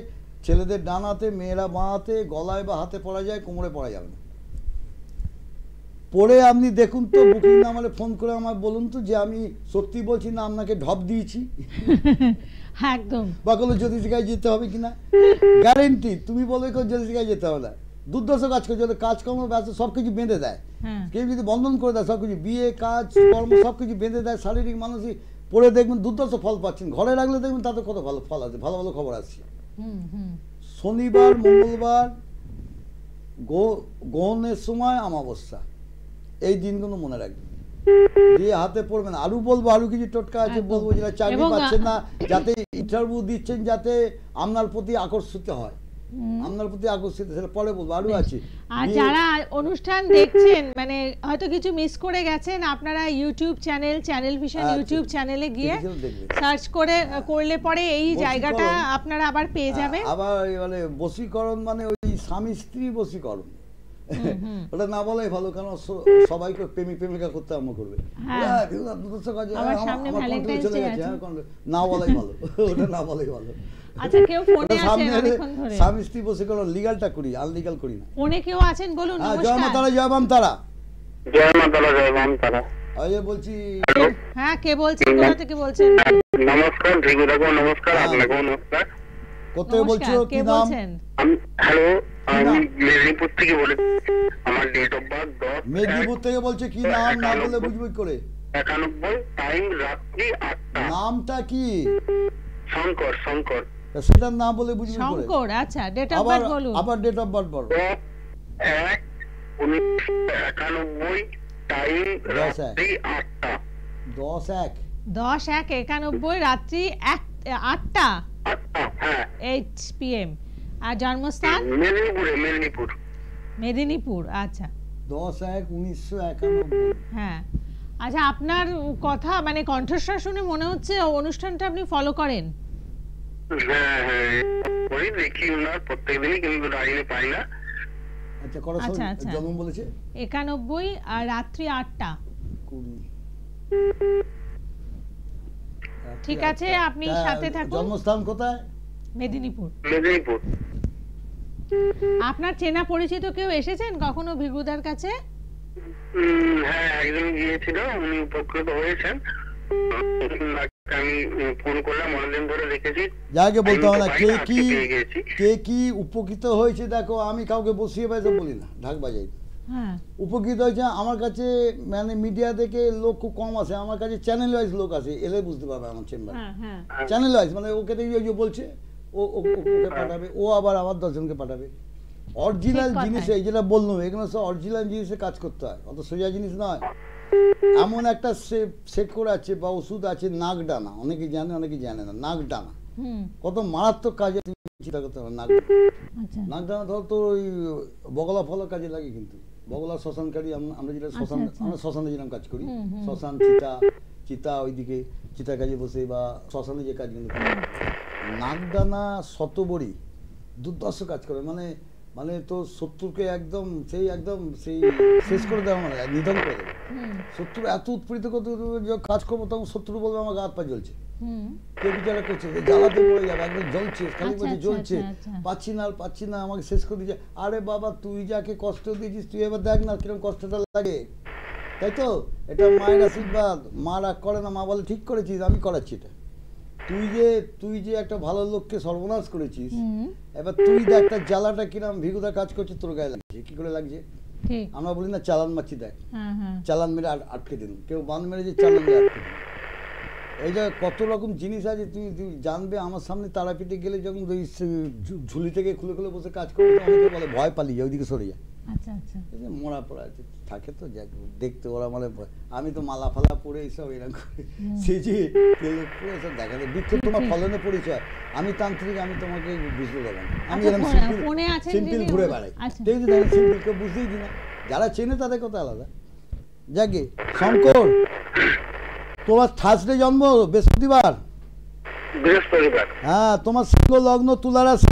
ছেলেদের ডান হাতে, মেয়েরা বাঁ হাতে, গলায় বা হাতে পরা যায়, কোমরে পরা যাবে না। পরে আপনি দেখুন তো, বুকিং নাম্বারে ফোন করে আমার বলুন তো যে আমি সত্যি বলছি না আপনাকে ঢপ দিয়েছি, একদম। বা কোনো জ্যোতিষিকায় যেতে হবে কিনা। গ্যারেন্টি, তুমি বলবে কোনো জ্যোতিষিকায় যেতে হবে না। দুর্দশা কাজ করছে, কাজকর্ম ব্যস্ত সব কিছু বেঁধে দেয়। হ্যাঁ। কেউ যদি বন্ধন করে দেয় সব কিছু, বিয়ে কাজ কর্ম সব কিছু বেঁধে দেয়, শারীরিক মানসিক। পরে দেখবেন দুর্দশা ফল পাচ্ছেন, ঘরে রাখলে দেখবেন তাতে কত ভালো ফল আছে, ভালো ভালো খবর আসছে। শনিবার, মঙ্গলবার, গ্রহণের সময়, অমাবস্যা, এই দিনগুলো মনে রাখবেন, দিয়ে হাতে পড়বেন। আরো বলবো, আরো কিছু টোটকা আছে বলবো, যেটা চাকরি পাচ্ছেন না, যাতে ইন্টারভিউ দিচ্ছেন যাতে আপনার প্রতি আকর্ষিত হয়, আপনার প্রতি আকর্ষিত, সেটা পরে বলবো, আরো আছে। আর যারা অনুষ্ঠান দেখছেন, মানে হয়তো কিছু মিস করে গেছেন, আপনারা ইউটিউব চ্যানেল ভিশন ইউটিউব চ্যানেলে গিয়ে সার্চ করলে পরে এই জায়গাটা আপনারা আবার পেয়ে যাবেন। আবার মানে বশীকরণ মানে ওই স্বামী স্ত্রী বশীকরণ, ওটা না বলাই ভালো, কারণ সবাইকে প্রেমিক প্রেমিকা করতে আরম্ভ করবে, না বলাই ভালো, ওটা না বলাই ভালো। আচ্ছা, কেউ ফোনে আছেন অনেকক্ষণ ধরে, স্বামী স্ত্রী বশীকরণ লিগ্যালটা করি, আনলিগ্যাল করি না। ফোনে কেউ আছেন, বলুন। জয় মা তারা, জয় বাম তারা, জয় মা তারা, জয় বাম তারা। আমি বলছি, হ্যাঁ, কে বলছেন, কোথা থেকে বলছেন? নমস্কার ভিগুদাকে, নমস্কার আপনাকেও নমস্কার। কোথায় বলছো, কি নাম? হ্যালো, আমি মেদিনীপুর থেকে বলছি। আমার ডেট অফ বার্থ 10 মেদিনীপুর থেকে বলছে, কি নাম? না বলে বুঝবো করে। 91, টাইম রাত্রি 8টা। নামটা কি? শঙ্কর। শঙ্কর, সেটা না বলে বুঝবো করে। শঙ্কর, আচ্ছা, ডেট অফ বার্থ বলুন। আবার ডেট অফ বার্থ বলো। 10/1/1991, টাইম রাত্রি 8টা। 10/1/91 রাত্রি 8টা, হ্যাঁ, 8 PM। আর জন্মস্থান? মেদিনীপুর। আচ্ছা, 10/1/1991। হ্যাঁ। আচ্ছা, আপনার কথা মানে কণ্ঠস্বর শুনে মনে হচ্ছে অনুষ্ঠানটা আপনি ফলো করেন। হ্যাঁ হ্যাঁ, ওই দেখি ওনার প্রত্যেকদিনই, কিন্তু ডাইনি পাই না। আচ্ছা, করো। জন্ম বলেছে 91 আর রাত্রি 8টা। ঠিক আছে, আপনি সাথে থাকুন। জন্মস্থান কোথায়? মেদিনীপুর। মেদিনীপুর। আপনার চেনা পরিচিত কেউ এসেছেন কখনো ভিগুদার কাছে? হ্যাঁ, একজন গিয়েছিল, উনি উপকৃত হয়েছেন। আমি ফোন করলাম, অনেকদিন ধরে দেখেছি। যাকে বলতে হবে না কে কি উপকৃত হয়েছে। দেখো, আমি কাউকে বসিয়ে পাইতে বলি না, ঢাক বাজাই। হ্যাঁ, উপকৃত হয়েছে আমার কাছে, মানে মিডিয়া থেকে লোক খুব কম আসে, আমার কাছে চ্যানেল ওয়াইজ লোক আসে, এলে বুঝতে পারবে আমার চেম্বার। চ্যানেল ওয়াইজ মানে ওকে দেখি ওই যে বলছে, ওকে পাঠাবে, ও আবার 10 জনকে পাঠাবে। অরিজিনাল জিনিস, এই যেটা বললাম, এগুলো সব অরিজিনাল জিনিসে কাজ করতে হয়, অত সোজা জিনিস নয়। এমন একটা সেট করে আছে বা ওষুধ আছে, নাক ডানা, অনেকে জানে অনেকে জানে না। নাক ডানা কত মারাত্মক কাজে, চিন্তা করতে হবে। নাক ডানা ধর তো ওই বগলা ফলা কাজে লাগে, কিন্তু বগলা শ্মশানকারী, আমরা যেটা শ্মশান, আমরা শ্মশানে যেরকম কাজ করি, শ্মশান, চিতা ওইদিকে চিতা কাজে বসে, বা শ্মশানে যে কাজগুলো, নাক ডানা শতবরী দুর্দর্শ কাজ করে, মানে তো শত্রুকে একদম সেই শেষ করে দেওয়া, মানে নিধন করে দেবে। শত্রু এত উৎপীড়িত করতে কাজ করবো, তখন শত্রু বলবে আমার গা হাত পা জ্বলছে, কে বিচারা করছে, জ্বালাতে পড়ে যাবে, একদম জ্বলছে, খালি বলছে জ্বলছে, পাচ্ছি না, আমাকে শেষ করে দিচ্ছে। আরে বাবা, তুই যাকে কষ্ট দিয়েছিস, তুই এবার দেখ না কিরকম কষ্টটা লাগে, তাই তো? এটা মায়ের আশীর্বাদ, মা রাগ করে না, মা বলে ঠিক করেছিস, আমি করাচ্ছি এটা। তুই যে একটা ভালো লোককে সর্বনাশ করেছিস, এবার তুই দেখ তার জ্বালাটা কিরম ভিগুদা কাজ করছে, তোর গায়ে লাগছে। কি করে লাগছে? আমরা বলি না চালান মারছি, দেখ চালান মেরে আটকে দিন, কেউ বাঁধ মেরে যে চালান মেরে আটকে দিন। এই যে কত রকম জিনিস আছে, তুই জানবে। আমার সামনে তারাপীঠে গেলে যখন ওই ঝুলি থেকে খুলে খুলে বসে কাজ করবে, অনেকে বলে ভয় পালিয়ে যায়, ওইদিকে সরে যায়। মরা পড়া থাকে তো, দেখতে ওরা মানে আমি তো মালা ফালা পরে এইসব এরকম করে সেজে সব দেখা যায়। বৃক্ষ তোমার ফলনে পরিচয়, আমি তান্ত্রিক, আমি তোমাকে বুঝতে দেবো না, আমি এরকম সিম্পল ঘুরে বেড়াই, সিম্পলকে বুঝতেই দিই না। যারা চেনে তাদের কথা আলাদা। যাকে শঙ্কর, তোমার থার্সডে জন্ম, বৃহস্পতিবার। হ্যাঁ, তোমার সিংহ লগ্ন, তুলা রাশি,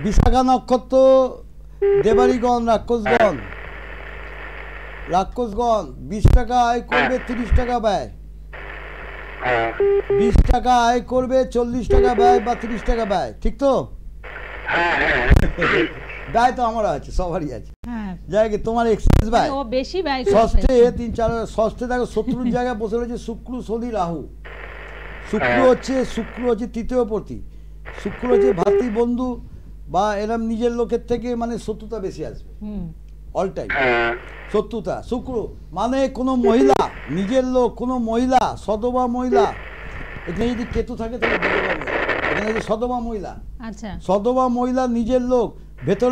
বিশাখা নক্ষত্র, দেবারিগণ, রাক্ষসগণ, 20 টাকা আয় করবে, 30 টাকা ব্যয়। 20 টাকা আয় করবে, 40 টাকা ব্যয় বা 30 টাকা ব্যয়, ঠিক তো? ব্যয় তো আমার আছে, সবারই আছে। যাই তোমার এক্সেস ব্যয়, ও বেশি ব্যয় ষষ্ঠে 3-4, ষষ্ঠে দেখো শত্রুর জায়গায় বসে রয়েছে শুক্র, শনি, রাহু। শুক্র হচ্ছে তৃতীয়পতি। শুক্র হচ্ছে ভাতৃবন্ধু বা এরম নিজের লোকের থেকে মানে শত্রুতা বেশি আসবে, অল টাইম শত্রুতা। শুক্র মানে কোনো মহিলা, নিজের লোক, কোনো মহিলা, সদবা মহিলা। এখানে যদি কেতু থাকে তাহলে বিধবা মহিলা, এখানে যদি সদবা মহিলা, আচ্ছা, সদবা মহিলা নিজের লোক, ভেতর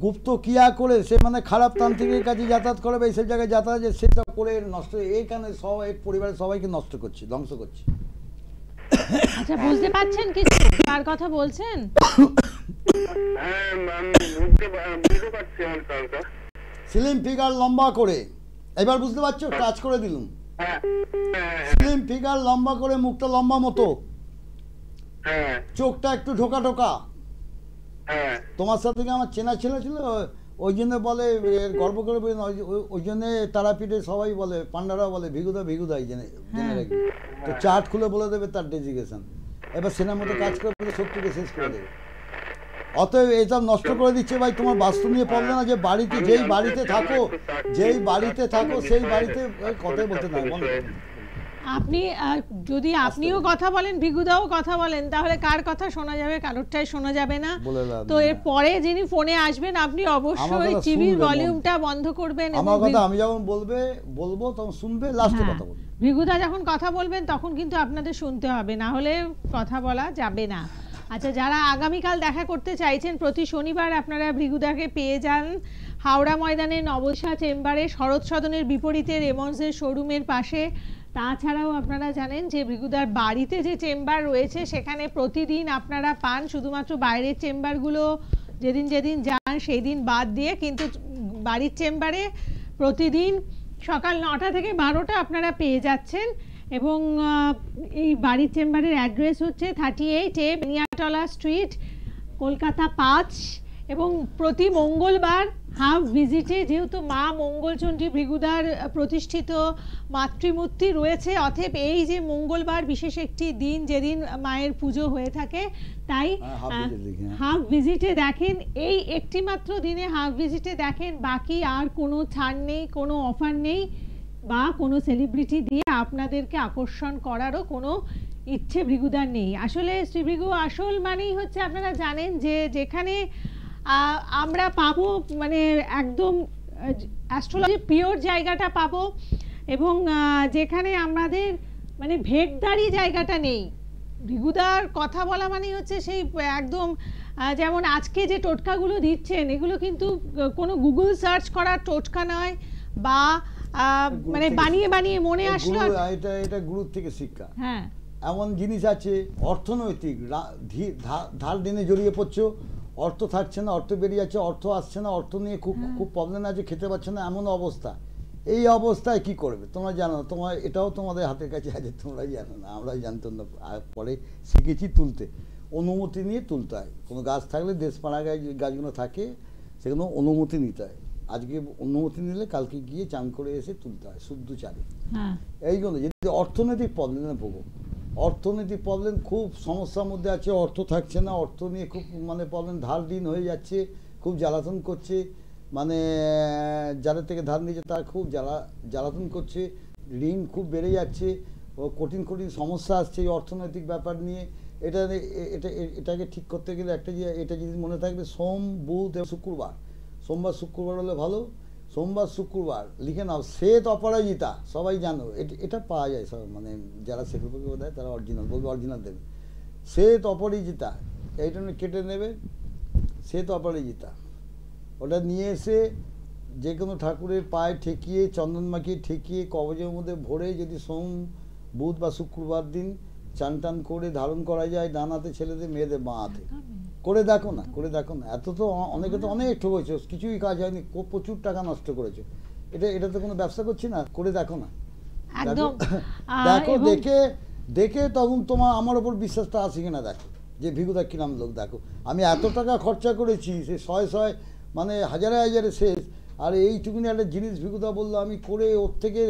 গুপ্ত ক্রিয়া করে সে মানে খারাপ তান্ত্রিকের কাছে যাতায়াত করে বা এইসব জায়গায় যাতায়াত, সেটা করে নষ্ট, এইখানে সবাই পরিবারের সবাইকে নষ্ট করছে, ধ্বংস করছে। আচ্ছা, বুঝতে পারছেন কিছু কার কথা বলছেন? স্লিম ফিগার, লম্বা করে, এবার বুঝতে পারছো? টাচ করে দিলুম। স্লিম ফিগার, লম্বা করে, মুখটা লম্বা মতো, চোখটা একটু ঢোকা ঢোকা। তোমার সাথে আমার চেনা ছিল, ওই জন্য বলে গর্ব করে, ওই জন্য তারাপীঠে সবাই বলে, পান্ডারা বলে ভিগুদাই জেনে রাখি। তো চার্ট খুলে বলে দেবে তার ডেজিগেশন। এবার সেনার মতো কাজ করে শত্রুকে শেষ করে দেবে। অতএব এটা নষ্ট করে দিচ্ছে ভাই। তোমার বাস্তু নিয়ে প্রবলেম না, যে বাড়িতে যেই বাড়িতে থাকো সেই বাড়িতে কথাই বলতে না। আপনি যদি আপনিও কথা বলেন, ভিগুদাও কথা বলেন, তাহলে কার কথা শোনা যাবে? কারোরটাই শোনা যাবে না। তো এর পরে যিনি ফোনে আসবেন, আপনি অবশ্যই টিভির ভলিউমটা বন্ধ করবেন। আমার কথা আমি যখন বলবো তখন শুনবে, লাস্টে কথা বলবে। ভিগুদা যখন কথা বলবেন তখন কিন্তু আপনাদের শুনতে হবে, না হলে কথা বলা যাবে না। আচ্ছা, যারা আগামীকাল দেখা করতে চাইছেন, প্রতি শনিবার আপনারা ভৃগুদাকে পেয়ে যান হাওড়া ময়দানে নবসা চেম্বারে, শরৎ সদনের বিপরীতে রেমন্ডসের শোরুমের পাশে। তাছাড়াও আপনারা জানেন যে ভৃগুদার বাড়িতে যে চেম্বার রয়েছে সেখানে প্রতিদিন আপনারা পান, শুধুমাত্র বাইরের চেম্বারগুলো যেদিন যান সেই দিন বাদ দিয়ে, কিন্তু বাড়ির চেম্বারে প্রতিদিন সকাল 9টা থেকে 12টা আপনারা পেয়ে যাচ্ছেন। এবং এই বাড়ির চেম্বারের অ্যাড্রেস হচ্ছে 38A বেনিয়াটলা স্ট্রিট, কলকাতা 5। এবং প্রতি মঙ্গলবার হাফ ভিজিটে, যেহেতু মা মঙ্গলচণ্ডী ভৃগুদার প্রতিষ্ঠিত মাতৃমূর্তি রয়েছে, অতএব এই যে মঙ্গলবার বিশেষ একটি দিন যেদিন মায়ের পুজো হয়ে থাকে, তাই হাফ ভিজিটে দেখেন। এই একটি মাত্র দিনে হাফ ভিজিটে দেখেন, বাকি আর কোনো ছাড় নেই, কোনো অফার নেই বা কোনো সেলিব্রিটি দিয়ে আপনাদেরকে আকর্ষণ করারও কোনো ইচ্ছে ভৃগুদার নেই। আসলে শ্রী ভৃগু আসল মানেই হচ্ছে, আপনারা জানেন যে যেখানে আমরা পাবো মানে একদম অ্যাস্ট্রোলজি পিওর জায়গাটা পাবো, এবং যেখানে আমাদের মানে ভেটদারি জায়গাটা নেই। ভৃগুদার কথা বলা মানেই হচ্ছে সেই একদম, যেমন আজকে যে টোটকাগুলো দিচ্ছেন এগুলো কিন্তু কোনো গুগল সার্চ করা টোটকা নয়, বা মানে বানিয়ে মনে আসলো। এটা গুরুর থেকে শিক্ষা। হ্যাঁ, এমন জিনিস আছে অর্থনৈতিক ধার দিনে জড়িয়ে পড়ছো, অর্থ থাকছে না, অর্থ বেরিয়ে যাচ্ছে, অর্থ আসছে না, অর্থ নিয়ে খুব প্রবলেম আছে, খেতে পাচ্ছে না, এমন অবস্থা। এই অবস্থায় কি করবে তোমরা জানো না, তোমার এটাও তোমাদের হাতের কাছে আছে, তোমরাই জানো না, আমরাই জানতাম না, পরে শিখেছি তুলতে। অনুমতি নিয়ে তুলতে হয়। কোনো গাছ থাকলে দেশপাড়া গাছগুলো থাকে, সেগুলো অনুমতি নিতে হয়। আজকে অনুমতি নিলে কালকে গিয়ে চান করে এসে তুলতে হয়, শুদ্ধ চালে। এইগুলো যদি অর্থনৈতিক প্রবলেমে ভোগো, অর্থনৈতিক প্রবলেম, খুব সমস্যার মধ্যে আছে, অর্থ থাকছে না, অর্থ নিয়ে খুব মানে প্রবলেম, ধার দিন হয়ে যাচ্ছে, খুব জ্বালাতন করছে, মানে যাদের থেকে ধার নিয়েছে তারা খুব জ্বালাতন করছে, ঋণ খুব বেড়ে যাচ্ছে, ও কঠিন সমস্যা আসছে এই অর্থনৈতিক ব্যাপার নিয়ে। এটাকে ঠিক করতে গেলে এটা যদি মনে থাকবে, সোম, বুধ এবং শুক্রবার, সোমবার শুক্রবার হলে ভালো। সোমবার শুক্রবার লিখে নাও, শ্বেত অপরাজিতা, সবাই জানো এটা পাওয়া যায় সব, মানে যারা সেক্রেটারি দেয় তারা অরিজিনাল বলবে, অরিজিনাল দেবে। শ্বেত অপরাজিতা এইটা কেটে নেবে, শ্বেত অপরাজিতা ওটা নিয়ে এসে যে কোনো ঠাকুরের পায়ে ঠেকিয়ে, চন্দন মাখিয়ে ঠেকিয়ে কবজের মধ্যে ভরে যদি সোম, বুধ বা শুক্রবার দিন চান টান করে ধারণ করা যায়, ডান হাতে ছেলেদের, মেয়েদের বাঁ হাতে, করে দেখো না, এত তো অনেকে তো অনেক ঠকেছো, কিছুই কাজ হয়নি, প্রচুর টাকা নষ্ট করেছো। এটা তো কোনো ব্যবসা করছি না, করে দেখো না, দেখো দেখে তখন তোমার আমার ওপর বিশ্বাসটা আছে কিনা দেখো। যে ভিগুদা কিরাম লোক দেখো, আমি এত টাকা খরচা করেছি, সে শয়ে মানে হাজারে হাজারে শেষ, আর এইটুকুনি একটা জিনিস ভিগুদা বললো আমি করে ওর থেকে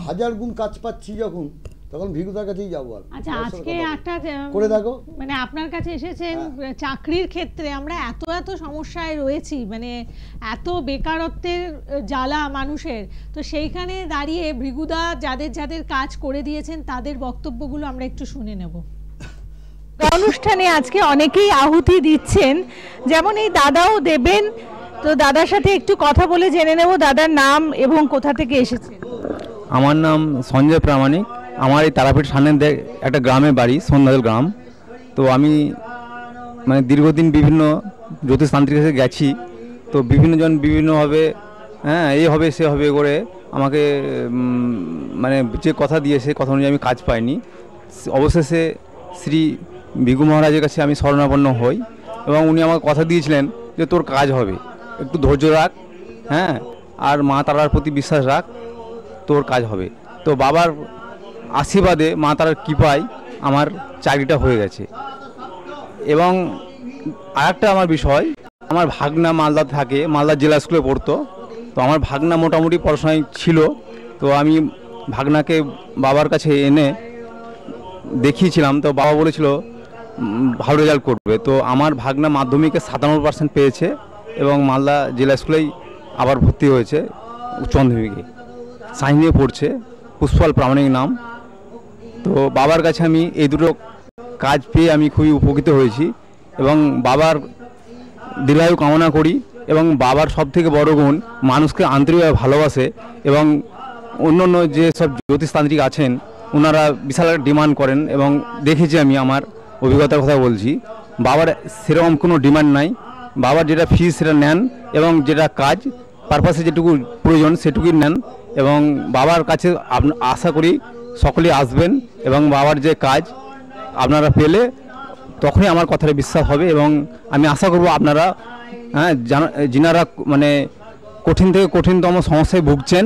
1000 গুণ কাজ পাচ্ছি যখন, তখন ভিগুদার কাছেই যাবো। আর আচ্ছা, আজকে একটা করে দেখো, মানে আপনার কাছে এসেছেন চাকরির ক্ষেত্রে আমরা এত এত সমস্যায় রয়েছি, মানে এত বেকারত্বের জ্বালা মানুষের, তো সেইখানে দাঁড়িয়ে ভৃগুদা যাদের যাদের কাজ করে দিয়েছেন তাদের বক্তব্যগুলো আমরা একটু শুনে নেব। অনুষ্ঠানে আজকে অনেকেই আহুতি দিচ্ছেন, যেমন এই দাদাও দেবেন, তো দাদার সাথে একটু কথা বলে জেনে নেব দাদার নাম এবং কোথা থেকে এসেছেন। আমার নাম সঞ্জয় প্রামাণিক, আমার এই তারাপীঠ সামনে একটা গ্রামে বাড়ি, সন্ধ্যাদল গ্রাম। তো আমি মানে দীর্ঘদিন বিভিন্ন জ্যোতিষতান্ত্রিক কাছে গেছি, তো বিভিন্নজন বিভিন্নভাবে এই হবে সে হবে করে আমাকে মানে যে কথা দিয়ে সে কথা অনুযায়ী আমি কাজ পাইনি। অবশেষে শ্রী ভিগু মহারাজের কাছে আমি শরণাপন্ন হই এবং উনি আমাকে কথা দিয়েছিলেন যে তোর কাজ হবে, একটু ধৈর্য রাখ, আর মা তারার প্রতি বিশ্বাস রাখ, তোর কাজ হবে। তো বাবার আশীর্বাদে মা তারার কৃপায় আমার চাকরিটা হয়ে গেছে। এবং আরেকটা আমার বিষয়, আমার ভাগনা মালদা থাকে, মালদা জেলা স্কুলে পড়তো, তো আমার ভাগনা মোটামুটি পড়াশোনায় ছিল, তো আমি ভাগনাকে বাবার কাছে এনে দেখিয়েছিলাম, তো বাবা বলেছিল ভালো রেজাল্ট করবে। তো আমার ভাগনা মাধ্যমিকে 97% পেয়েছে এবং মালদা জেলা স্কুলেই আবার ভর্তি হয়েছে উচ্চ মাধ্যমিকে, সায়েন্স নিয়ে পড়ছে, পুষ্পাল প্রামাণিক নাম। তো বাবার কাছে আমি এই দুটো কাজ পেয়ে আমি খুবই উপকৃত হয়েছি এবং বাবার দীর্ঘায়ু কামনা করি। এবং বাবার সবথেকে বড় গুণ মানুষকে আন্তরিকভাবে ভালোবাসে এবং অন্য অন্য যে সব জ্যোতিষতান্ত্রিক আছেন ওনারা বিশাল ডিমান্ড করেন, এবং দেখেছি আমি আমার অভিজ্ঞতার কথা বলছি, বাবার সেরকম কোনো ডিমান্ড নাই। বাবার যেটা ফিস সেটা নেন এবং যেটা কাজ পারপাসে যেটুকু প্রয়োজন সেটুকুই নেন। এবং বাবার কাছে আশা করি সকলেই আসবেন এবং বাবার যে কাজ আপনারা পেলে তখনই আমার কথাটা বিশ্বাস হবে। এবং আমি আশা করব আপনারা যিনারা মানে কঠিন থেকে কঠিনতম সমস্যায় ভুগছেন,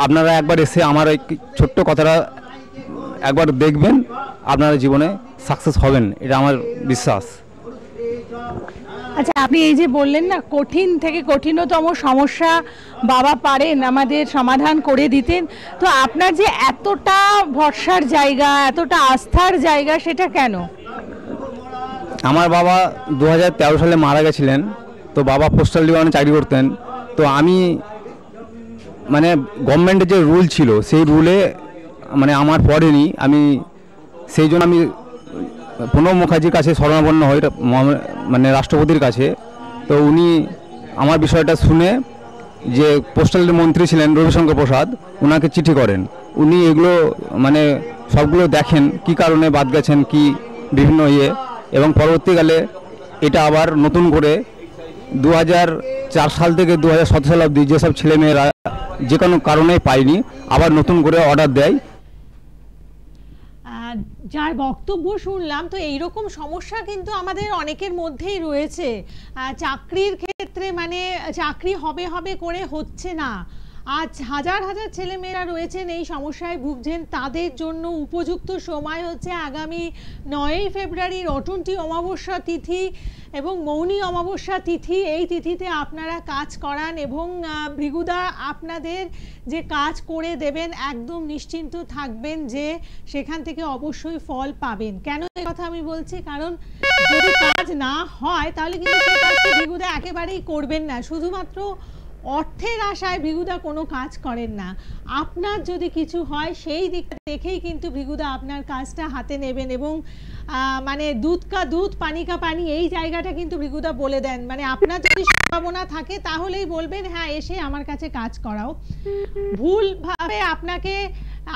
আপনারা একবার এসে আমার এই ছোট্ট কথাটা একবার দেখবেন, আপনারা জীবনে সাকসেস হবেন, এটা আমার বিশ্বাস। আচ্ছা, আপনি এই যে বললেন না কঠিন থেকে কঠিনতম সমস্যা বাবা পারেন আমাদের সমাধান করে দিতেন, তো আপনার যে এতটা ভরসার জায়গা, এতটা আস্থার জায়গা, সেটা কেন? আমার বাবা 2013 সালে মারা গেছিলেন, তো বাবা পোস্টাল ডিপার্টমেন্টে চাকরি করতেন। তো আমি মানে গভর্নমেন্টের যে রুল ছিল সেই রুলে মানে আমার পড়েনি, আমি সেই জন্য আমি প্রণব মুখার্জির কাছে শরণাপন্ন হই, মানে রাষ্ট্রপতির কাছে। তো উনি আমার বিষয়টা শুনে, যে পোস্টালের মন্ত্রী ছিলেন রবিশঙ্কর প্রসাদ, ওনাকে চিঠি করেন। উনি এগুলো মানে সবগুলো দেখেন কি কারণে বাদ গেছেন, কি বিভিন্ন এবং পরবর্তীকালে এটা আবার নতুন করে 2004 সাল থেকে 2017 সাল অবধি যেসব ছেলেমেয়েরা যে কোনো কারণে পায়নি, আবার নতুন করে অর্ডার দেয়। যার বক্তব্য শুনলাম, তো এইরকম সমস্যা কিন্তু আমাদের অনেকের মধ্যেই রয়েছে। চাকরির ক্ষেত্রে মানে চাকরি হবে হবে করে হচ্ছে না, আজ হাজার হাজার ছেলেমেয়েরা রয়েছেন এই সমস্যায় ভুগছেন, তাদের জন্য উপযুক্ত সময় হচ্ছে আগামী 9ই ফেব্রুয়ারির অটুন্টি অমাবস্যা তিথি এবং মৌনী অমাবস্যা তিথি। এই তিথিতে আপনারা কাজ করান এবং ভৃগুদা আপনাদের যে কাজ করে দেবেন, একদম নিশ্চিন্ত থাকবেন যে সেখান থেকে অবশ্যই ফল পাবেন। কেন এই কথা আমি বলছি, কারণ যদি কাজ না হয় তাহলে কিন্তু সেই কাজটি ভৃগুদা একেবারেই করবেন না। শুধুমাত্র অর্থের আশায় ভৃগুদা কোনো কাজ করেন না। আপনার যদি কিছু হয় সেই দিকটা দেখেই কিন্তু ভৃগুদা আপনার কাজটা হাতে নেবেন এবং মানে দুধ কা দুধ পানি কা পানি এই জায়গাটা কিন্তু ভৃগুদা বলে দেন। মানে আপনার যদি সম্ভাবনা থাকে তাহলেই বলবেন হ্যাঁ এসে আমার কাছে কাজ করাও। ভুলভাবে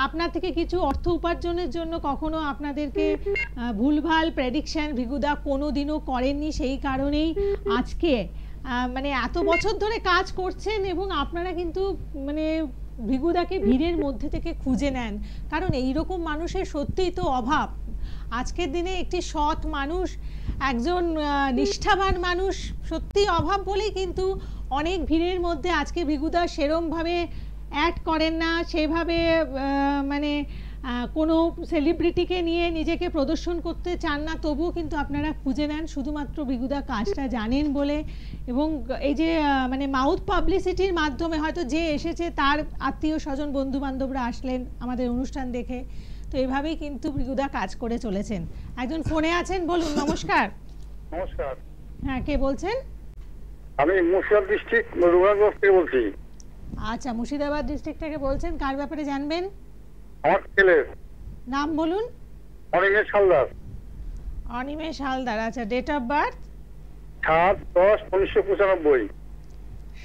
আপনার থেকে কিছু অর্থ উপার্জনের জন্য কখনো আপনাদেরকে ভুলভাল প্রেডিকশন ভৃগুদা কোনোদিনও করেননি। সেই কারণেই আজকে মানে এত বছর ধরে কাজ করছেন এবং আপনারা কিন্তু মানে ভৃগুদাকে ভিড়ের মধ্যে থেকে খুঁজে নেন, কারণ এইরকম মানুষের সত্যিই তো অভাব। আজকের দিনে একটি সৎ মানুষ, একজন নিষ্ঠাবান মানুষ সত্যিই অভাব বলেই কিন্তু অনেক ভিড়ের মধ্যে আজকে ভৃগুদা সেরমভাবে অ্যাড করেন না, সেভাবে মানে কোনো সেলিব্রিটিকে নিয়ে নিজেকে প্রদর্শন করতে চান না, তবুও কিন্তু আপনারা খুঁজে নেন শুধুমাত্র ভৃগুদা কাজটা জানেন বলে। এবং এই যে মানে মাউথ পাবলিসিটির মাধ্যমে হয়তো যে এসেছে তার আত্মীয় স্বজন বন্ধু বান্ধবরা আসলেন আমাদের অনুষ্ঠান দেখে, তো এইভাবেই কিন্তু ভৃগুদা কাজ করে চলেছেন। একজন ফোনে আছেন, বলুন। নমস্কার। নমস্কার, হ্যাঁ, কে বলছেন? আমি মুর্শিদাবাদ ডিস্ট্রিক্ট রঘুনাথগঞ্জ থেকে বলছি। আচ্ছা, মুর্শিদাবাদ ডিস্ট্রিক্ট থেকে বলছেন, কার ব্যাপারে জানবেন? আমার ছেলের নাম বলুন। অনিমেষ হালদার। অনিমেষ হালদার। আচ্ছা, ডেট অফ বার্থ? 7/10/1995।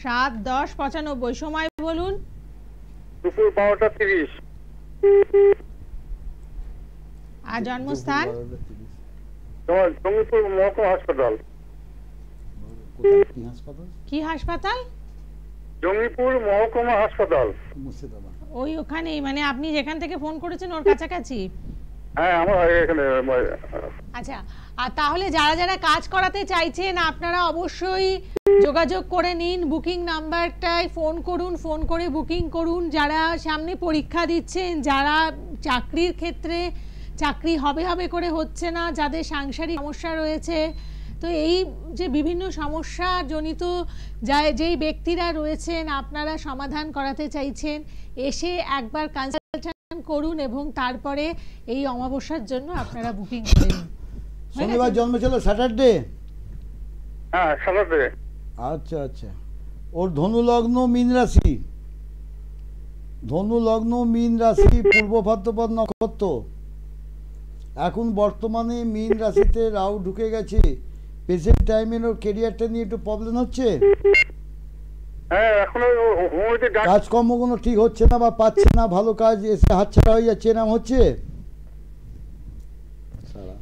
7/10/95। সময় বলুন। দুপুর 12:30। আর জন্মস্থান? তোমার জঙ্গিপুর মহকুমা হাসপাতাল। কোথায়, কি হাসপাতাল? কি হাসপাতাল? জঙ্গিপুর মহকুমা হাসপাতাল, মুর্শিদাবাদ। ওই ওখানেই, মানে আপনি যেখান থেকে ফোন করেছেন ওর কাছাকাছি? হ্যাঁ আমার এখানে। আচ্ছা, আর তাহলে যারা যারা কাজ করাতে চাইছেন আপনারা অবশ্যই যোগাযোগ করে নিন। বুকিং নাম্বারটায় ফোন করুন, ফোন করে বুকিং করুন। যারা সামনে পরীক্ষা দিচ্ছেন, যারা চাকরির ক্ষেত্রে চাকরি হবে হবে করে হচ্ছে না, যাদের সাংসারিক সমস্যা রয়েছে, তো এই যে বিভিন্ন সমস্যা জনিত যেই ব্যক্তিরা রয়েছেন আপনারা সমাধান করাতে চাইছেন, এসে একবার কনসালটেশন করুন এবং তারপরে এই অমাবস্যার জন্য আপনারা বুকিং করে নিন। শনিবার জন্ম ছিল, স্যাটারডে? হ্যাঁ স্যাটারডে। আচ্ছা আচ্ছা। ওর ধনু লগ্ন মীন রাশি, ধনু লগ্ন মীন রাশি, পূর্ব ভাদ্রপদ নক্ষত্র। এখন বর্তমানে মীন রাশিতে রাহু ঢুকে গেছে। প্রেজেন্ট টাইমে ওর কেরিয়ারটা নিয়ে একটু প্রবলেম হচ্ছে। হ্যাঁ এখন কাজকর্ম কোনো ঠিক হচ্ছে না বা পাচ্ছে না, ভালো কাজ এসে হাতছাড়া হয়ে যাচ্ছে, এরকম হচ্ছে।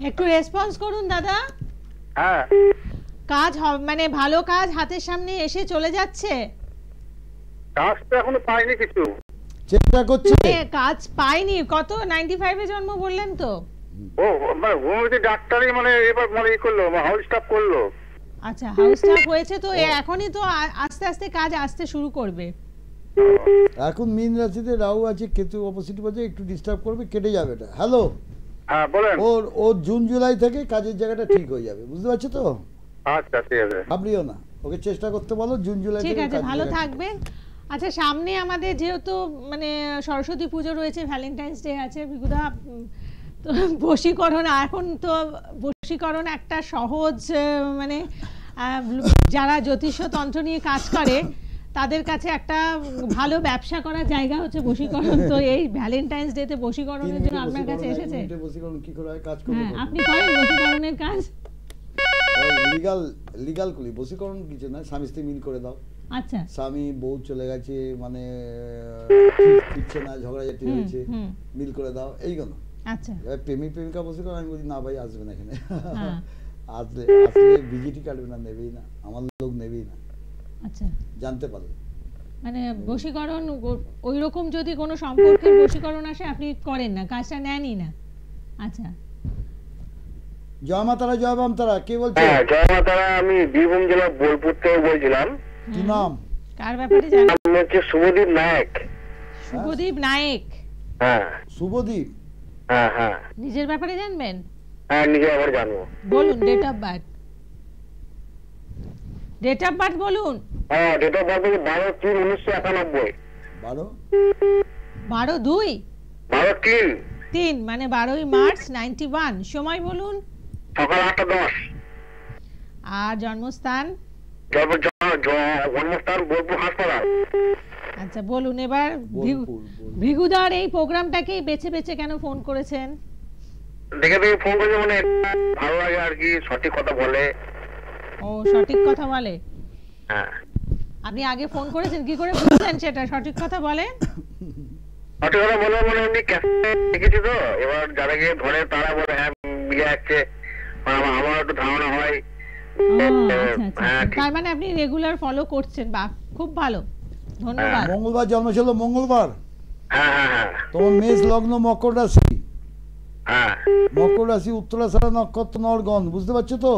একটু রেসপন্স করুন দাদা। হ্যাঁ কাজ মানে ভালো কাজ হাতের সামনে এসে চলে যাচ্ছে? কাজ তো এখনো পাইনি কিছু, চেষ্টা করছে। কাজ পাইনি? কত 95 এ জন্ম বললেন তো? ও মানে হোমিওপ্যাথি ডাক্তারই মানে এবার মানে ই করলো, হাউস স্টাফ করলো। আচ্ছা, হাউস স্টাফ হয়েছে তো এখনই তো আস্তে আস্তে কাজ আসতে শুরু করবে। এখন মীন রাশিতে রাহু আছে, কেতু অপোজিট আছে, একটু ডিস্টার্ব করবে, কেটে যাবে এটা। হ্যালো, হ্যাঁ বলেন। ওর জুন জুলাই থেকে কাজের জায়গাটা ঠিক হয়ে যাবে, বুঝতে পারছো তো? আচ্ছা ঠিক আছে, ভাবলিও না, ওকে চেষ্টা করতে বলো, জুন জুলাই ঠিক থেকে আছে, ভালো থাকবেন। আচ্ছা, সামনে আমাদের যেহেতু মানে সরস্বতী পুজো রয়েছে, ভ্যালেন্টাইন্স ডে আছে, ভৃগুদা তো বশীকরণ, এখন তো বশীকরণ একটা সহজ মানে যারা জ্যোতিষ তন্ত্র নিয়ে কাজ করে তাদের কাছে একটা ভালো ব্যবসা করার জায়গা হচ্ছে বশীকরণ। তো এই ভ্যালেন্টাইন্স ডে তে বশীকরণের জন্য আপনার কাছে এসেছে। বশীকরণ কি করে হয়, কাজ করবে? হ্যাঁ, আপনি করেন বশীকরণের কাজ? লিগাল করি, বশীকরণ কিছু না, স্বামী স্ত্রী মিল করে দাও। আচ্ছা, স্বামী বউ চলে গেছে, মানে ফিরছে না, ঝগড়াঝাটি হয়েছে, মিল করে দাও, এইগুলো। আচ্ছা, প্রেমিক প্রেমিকা বশীকরণ আমি বলি না ভাই, আসবে না এখানে। হ্যাঁ, আসলে ভিজিটি কাটবে না, নেবেই না, আমার লোক নেবেই না। আচ্ছা, জানতে পারলে মানে বশীকরণ ওই রকম যদি কোনো সম্পর্কের বশীকরণ আসে আপনি করেন না, কাজটা নেনই না। আচ্ছা, জয় মা তারা, জয় বাম তারা, কে বলছে? হ্যাঁ জয় মা তারা, আমি বীরভূম জেলা বোলপুর থেকে বলছিলাম। কি নাম? কার ব্যাপারে জানেন? আমি হচ্ছে শুভদীপ নায়ক। শুভদীপ নায়েক? হ্যাঁ শুভদীপ। হ্যাঁ হ্যাঁ। নিজের ব্যাপারে জানবেন? হ্যাঁ নিজে আবার জানবো। বলুন date of birth. Date of birth বলুন। হ্যাঁ ডেট অফ বার্থ 12/3/1991। 12/2? 12/3 মানে 12ই মার্চ 91। সময় বলুন। সকাল 8:10। আর জন্মস্থান? জন্মস্থান বোলপুর হাসপাতাল। আচ্ছা বলুন এবার, ভৃগুদার এই প্রোগ্রামটাকেই বেছে বেছে কেন ফোন করেছেন? দেখে দেখে ফোন করেছে, মানে ভালো লাগে আর কি, সঠিক কথা বলে। ও সঠিক কথা বলে? হ্যাঁ। আপনি আগে ফোন করেছেন, কি করে বুঝলেন সেটা সঠিক কথা বলে? সঠিক কথা বলে মানে এমনি দেখেছি তো, এবার যাদেরকে ধরে তারা বলে হ্যাঁ মিলে যাচ্ছে, আমার একটু ধারণা হয়। তার মানে আপনি রেগুলার ফলো করছেন, বাহ খুব ভালো, ধন্যবাদ। মঙ্গলবার জন্ম ছিল, মঙ্গলবার। হ্যাঁ হ্যাঁ হ্যাঁ। তোমার মেষ লগ্ন মকর রাশি। হ্যাঁ মকর রাশি, উত্তরাষাঢ়া নক্ষত্র, নরগণ, বুঝতে পারছো তো?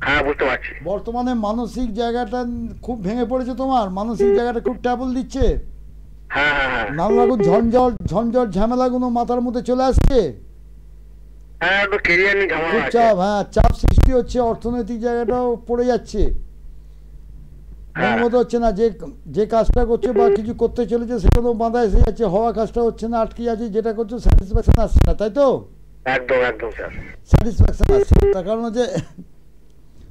হ্যাঁ বুঝতে পারছি। বর্তমানে মানসিক জায়গাটা খুব ভেঙে পড়েছে, তোমার মানসিক জায়গাটা খুব ট্রাবল দিচ্ছে। হ্যাঁ নানা রকম ঝঞ্ঝট ঝামেলাগুলো মাথার মধ্যে চলে আসছে। হ্যাঁ, একটু ক্যারিয়ার নিয়ে ঝামেলা খুব আছে। চাপ, হ্যাঁ চাপ সৃষ্টি হচ্ছে, অর্থনৈতিক জায়গাটাও পড়ে যাচ্ছে, মনের মতো হচ্ছে না। যে কাজটা করছো বা কিছু করতে চলেছে সেখানেও বাধা এসে যাচ্ছে, হওয়া কাজটা হচ্ছে না, আটকে যাচ্ছে, যেটা করছো স্যাটিসফ্যাকশন আসছে না, তাই তো? একদম একদম স্যার। স্যাটিসফ্যাকশন আসছে তার কারণ হচ্ছে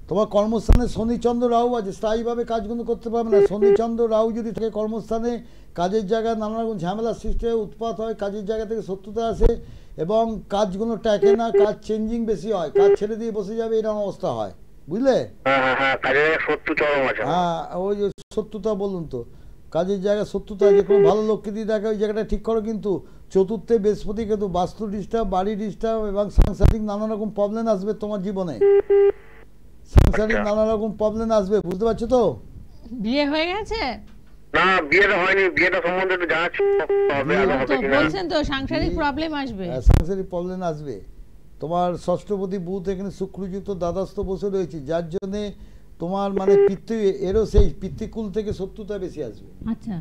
তোমার কর্মস্থানে শনি চন্দ্র রাহু আছে, স্থায়ীভাবে কাজগুলো করতে পারবে না। শনি চন্দ্র রাহু যদি থাকে কর্মস্থানে, কাজের জায়গায় নানা রকম ঝামেলার সৃষ্টি হয়, উৎপাত হয়, কাজের জায়গা থেকে শত্রুতা আসে এবং কাজগুলো টাকে না, কাজ চেঞ্জিং বেশি হয়, কাজ ছেড়ে দিয়ে বসে যাবে এরকম অবস্থা হয়, বুঝলে? হ্যাঁ, ওই যে শত্রুতা বলুন তো, কাজের জায়গায় শত্রুতা, যে কোনো ভালো লোককে দিয়ে দেখা ওই জায়গাটা ঠিক করো, কিন্তু চতুর্থে বৃহস্পতি কিন্তু বাস্তু ডিস্টার্ব, বাড়ি ডিস্টার্ব এবং সাংসারিক নানা রকম প্রবলেম আসবে তোমার জীবনে, সাংসারিক নানা রকম প্রবলেম আসবে, বুঝতে পারছো তো? বিয়ে হয়ে গেছে? না, বিয়েটা হয়নি, বিয়েটা সম্বন্ধে একটু জানা ছিল, তো বলছেন তো সাংসারিক প্রবলেম আসবে। সাংসারিক প্রবলেম আসবে। তোমার ষষ্ঠপতি বুধ এখানে শুক্রযুক্ত দ্বাদস্থ বসে রয়েছে, যার জন্যে তোমার মানে এরও সেই পিতৃকুল থেকে শত্রুতা বেশি আসবে। আচ্ছা,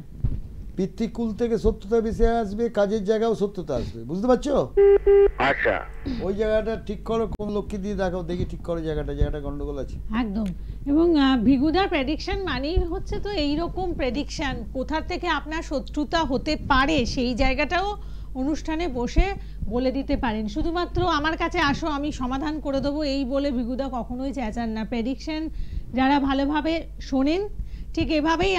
পিতৃকুল থেকে শত্রুতা বেশি আসবে, কাজের জায়গাও শত্রুতা আসবে, বুঝতে পারছো? আচ্ছা, ওই জায়গাটা ঠিক করো, কোন লোককে দিয়ে দেখাও, দেখি ঠিক করো জায়গাটা গন্ডগোল আছে একদম। এবং ভিগুদার প্রেডিকশন মানেই হচ্ছে তো এইরকম প্রেডিকশন, কোথা থেকে আপনার শত্রুতা হতে পারে সেই জায়গাটাও অনুষ্ঠানে বসে বলে দিতে পারেন। শুধুমাত্র আমার কাছে আসো আমি সমাধান করে দেবো এই বলে ভিগুদা কখনোই চেঁচান না। প্রেডিকশন যারা ভালোভাবে শোনেন, ঠিক এভাবেই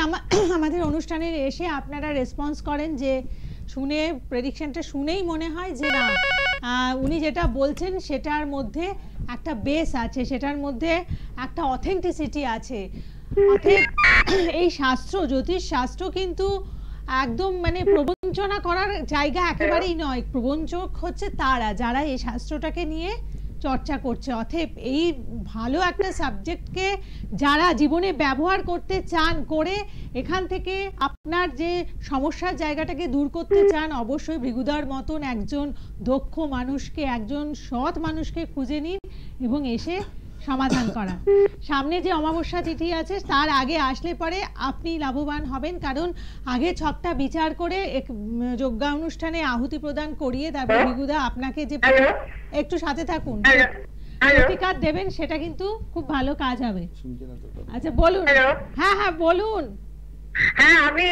আমাদের অনুষ্ঠানে এসে আপনারা রেসপন্স করেন, যে শুনে প্রেডিকশনটা শুনেই মনে হয় যে না উনি যেটা বলছেন সেটার মধ্যে একটা বেস আছে, সেটার মধ্যে একটা অথেন্টিসিটি আছে। অতএব এই শাস্ত্র, জ্যোতিষ শাস্ত্র কিন্তু একদম মানে প্রবঞ্চনা করার জায়গা একেবারেই নয়। প্রবঞ্চক হচ্ছে তারা যারা এই শাস্ত্রটাকে নিয়ে চর্চা করছে। অতএব এই ভালো একটা সাবজেক্টকে যারা জীবনে ব্যবহার করতে চান, করে এখান থেকে আপনার যে সমস্যার জায়গাটাকে দূর করতে চান, অবশ্যই ভৃগুদার মতন একজন দক্ষ মানুষকে, একজন সৎ মানুষকে খুঁজে নিন এবং এসে সমাধান করা। সামনে যে অমাবস্যা তিথি আছে তার আগে আসলে পরে আপনি লাভবান হবেন, কারণ আগে ছকটা বিচার করে যজ্ঞা অনুষ্ঠানে আহুতি প্রদান করিয়ে তারপর ভিগুদা আপনাকে যে একটু সাথে থাকুন প্রতিকার দেবেন, সেটা কিন্তু খুব ভালো কাজ হবে। আচ্ছা বলুন। হ্যাঁ হ্যাঁ বলুন। হ্যাঁ, আমি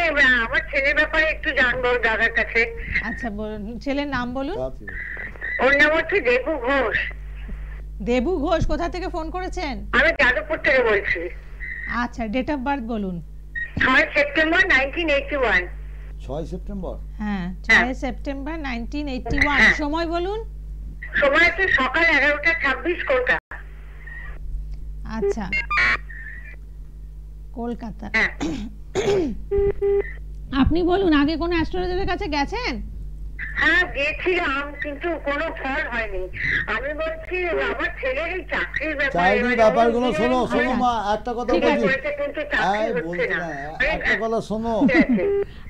আমার ছেলের ব্যাপারে একটু জানবো দাদার কাছে। আচ্ছা বলুন, ছেলের নাম বলুন। ওর নাম হচ্ছে দেবু ঘোষ। দেবু ঘোষ, কোথা থেকে ফোন করেছেন? আমি যাদবপুর থেকে বলছি। আচ্ছা, ডেট অফ বার্থ বলুন। 6 সেপ্টেম্বর 1981। 6 সেপ্টেম্বর? হ্যাঁ, 6 সেপ্টেম্বর 1981। সময় বলুন। সময় হচ্ছে সকাল 11:26 কলকাতা। আচ্ছা, কলকাতা। আপনি বলুন, আগে কোন অ্যাস্ট্রোলজারের কাছে গেছেন? হ্যাঁ গেছিলাম, কিন্তু কোনো ফল হয়নি। আমি বলছি আমার ছেলের এই চাকরির ব্যাপারগুলো শোনো মা, একটা কথা বলছি, একটা কথা শোনো।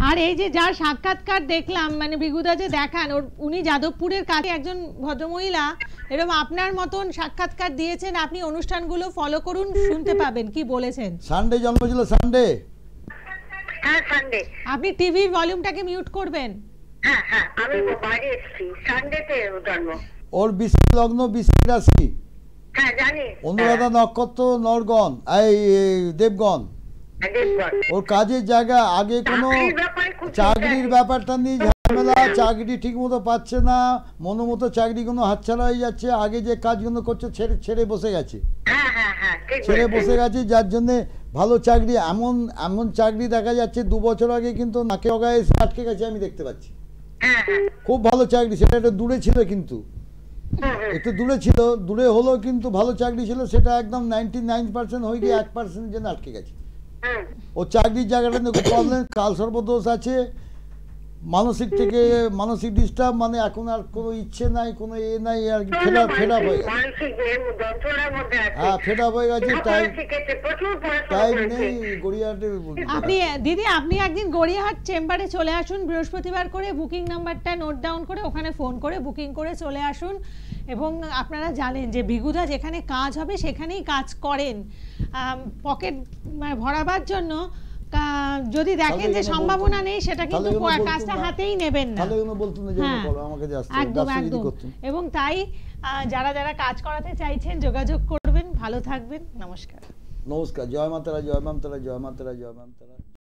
আর এই যে যার সাক্ষাৎকার দেখলাম, মানে ভিগুদা যে দেখান, উনি যাদবপুরের কাছে একজন ভদ্রমহিলা, এরকম আপনার মতন সাক্ষাৎকার দিয়েছেন। আপনি অনুষ্ঠানগুলো ফলো করুন, শুনতে পাবেন কি বলেছেন। সানডে জন্ম ছিল, সানডে। হ্যাঁ সানডে। আপনি টিভির ভলিউমটাকে মিউট করবেন। হ্যাঁ হ্যাঁ, আমি বাইরে এসেছি, সানডেতে জন্ম। ওর বৃশ্চিক লগ্ন, বৃশ্চিক রাশি। হ্যাঁ জানি। অনুরাধা নক্ষত্র, নরগণ, এই দেবগণ। ওর কাজের জায়গা আগে কোনো চাকরির ব্যাপারটা নিয়ে ঝামেলা, চাকরি ঠিক মতো পাচ্ছে না, মনোমতো চাকরি কোনো হাতছাড়া হয়ে যাচ্ছে, আগে যে কাজগুলো করছে ছেড়ে বসে গেছে, ছেড়ে বসে গেছে, যার জন্যে ভালো চাকরি, এমন চাকরি দেখা যাচ্ছে 2 বছর আগে কিন্তু নাকে অগায় এসে আটকে গেছে, আমি দেখতে পাচ্ছি। খুব ভালো চাকরি, সেটা একটু দূরে ছিল, কিন্তু একটু দূরে ছিল, দূরে হলো কিন্তু ভালো চাকরি ছিল, সেটা একদম 99% হয়ে গিয়ে 1% জন্য আটকে গেছে। ও চাকরির জায়গাটা নিয়ে খুব প্রবলেম, কাল সর্বদোষ আছে, মানসিক ডিস্টার্ব, মানে এখন আর কোনো ইচ্ছে নাই, কোনো এ নাই, আর ফেড আপ হয়ে গেছে। হ্যাঁ, ফেড আপ হয়ে গেছে, টাইম নেই গড়িয়াহাটে। আপনি দিদি, আপনি একদিন গড়িয়াহাট চেম্বারে চলে আসুন বৃহস্পতিবার করে, বুকিং নাম্বারটা নোট ডাউন করে ওখানে ফোন করে বুকিং করে চলে আসুন। এবং আপনারা জানেন যে ভিগুদা যেখানে কাজ হবে সেখানেই কাজ করেন। পকেট ভরাবার জন্য যদি দেখেন যে সম্ভাবনা নেই সেটা কিন্তু তাহলে কোনো কাজটা বলতো না। হাতেই নেবেন না। তাহলে কোনো বলতো না যে হ্যাঁ, করো, আমাকে দিয়ে আসতে হবে, একদম ব্যবসা যদি একদম। করতেন। এবং তাই যারা যারা কাজ করাতে চাইছেন যোগাযোগ করবেন। ভালো থাকবেন, নমস্কার। নমস্কার। জয় মাতারা, জয় মাতারা, জয় মাতারা, জয় মাতারা।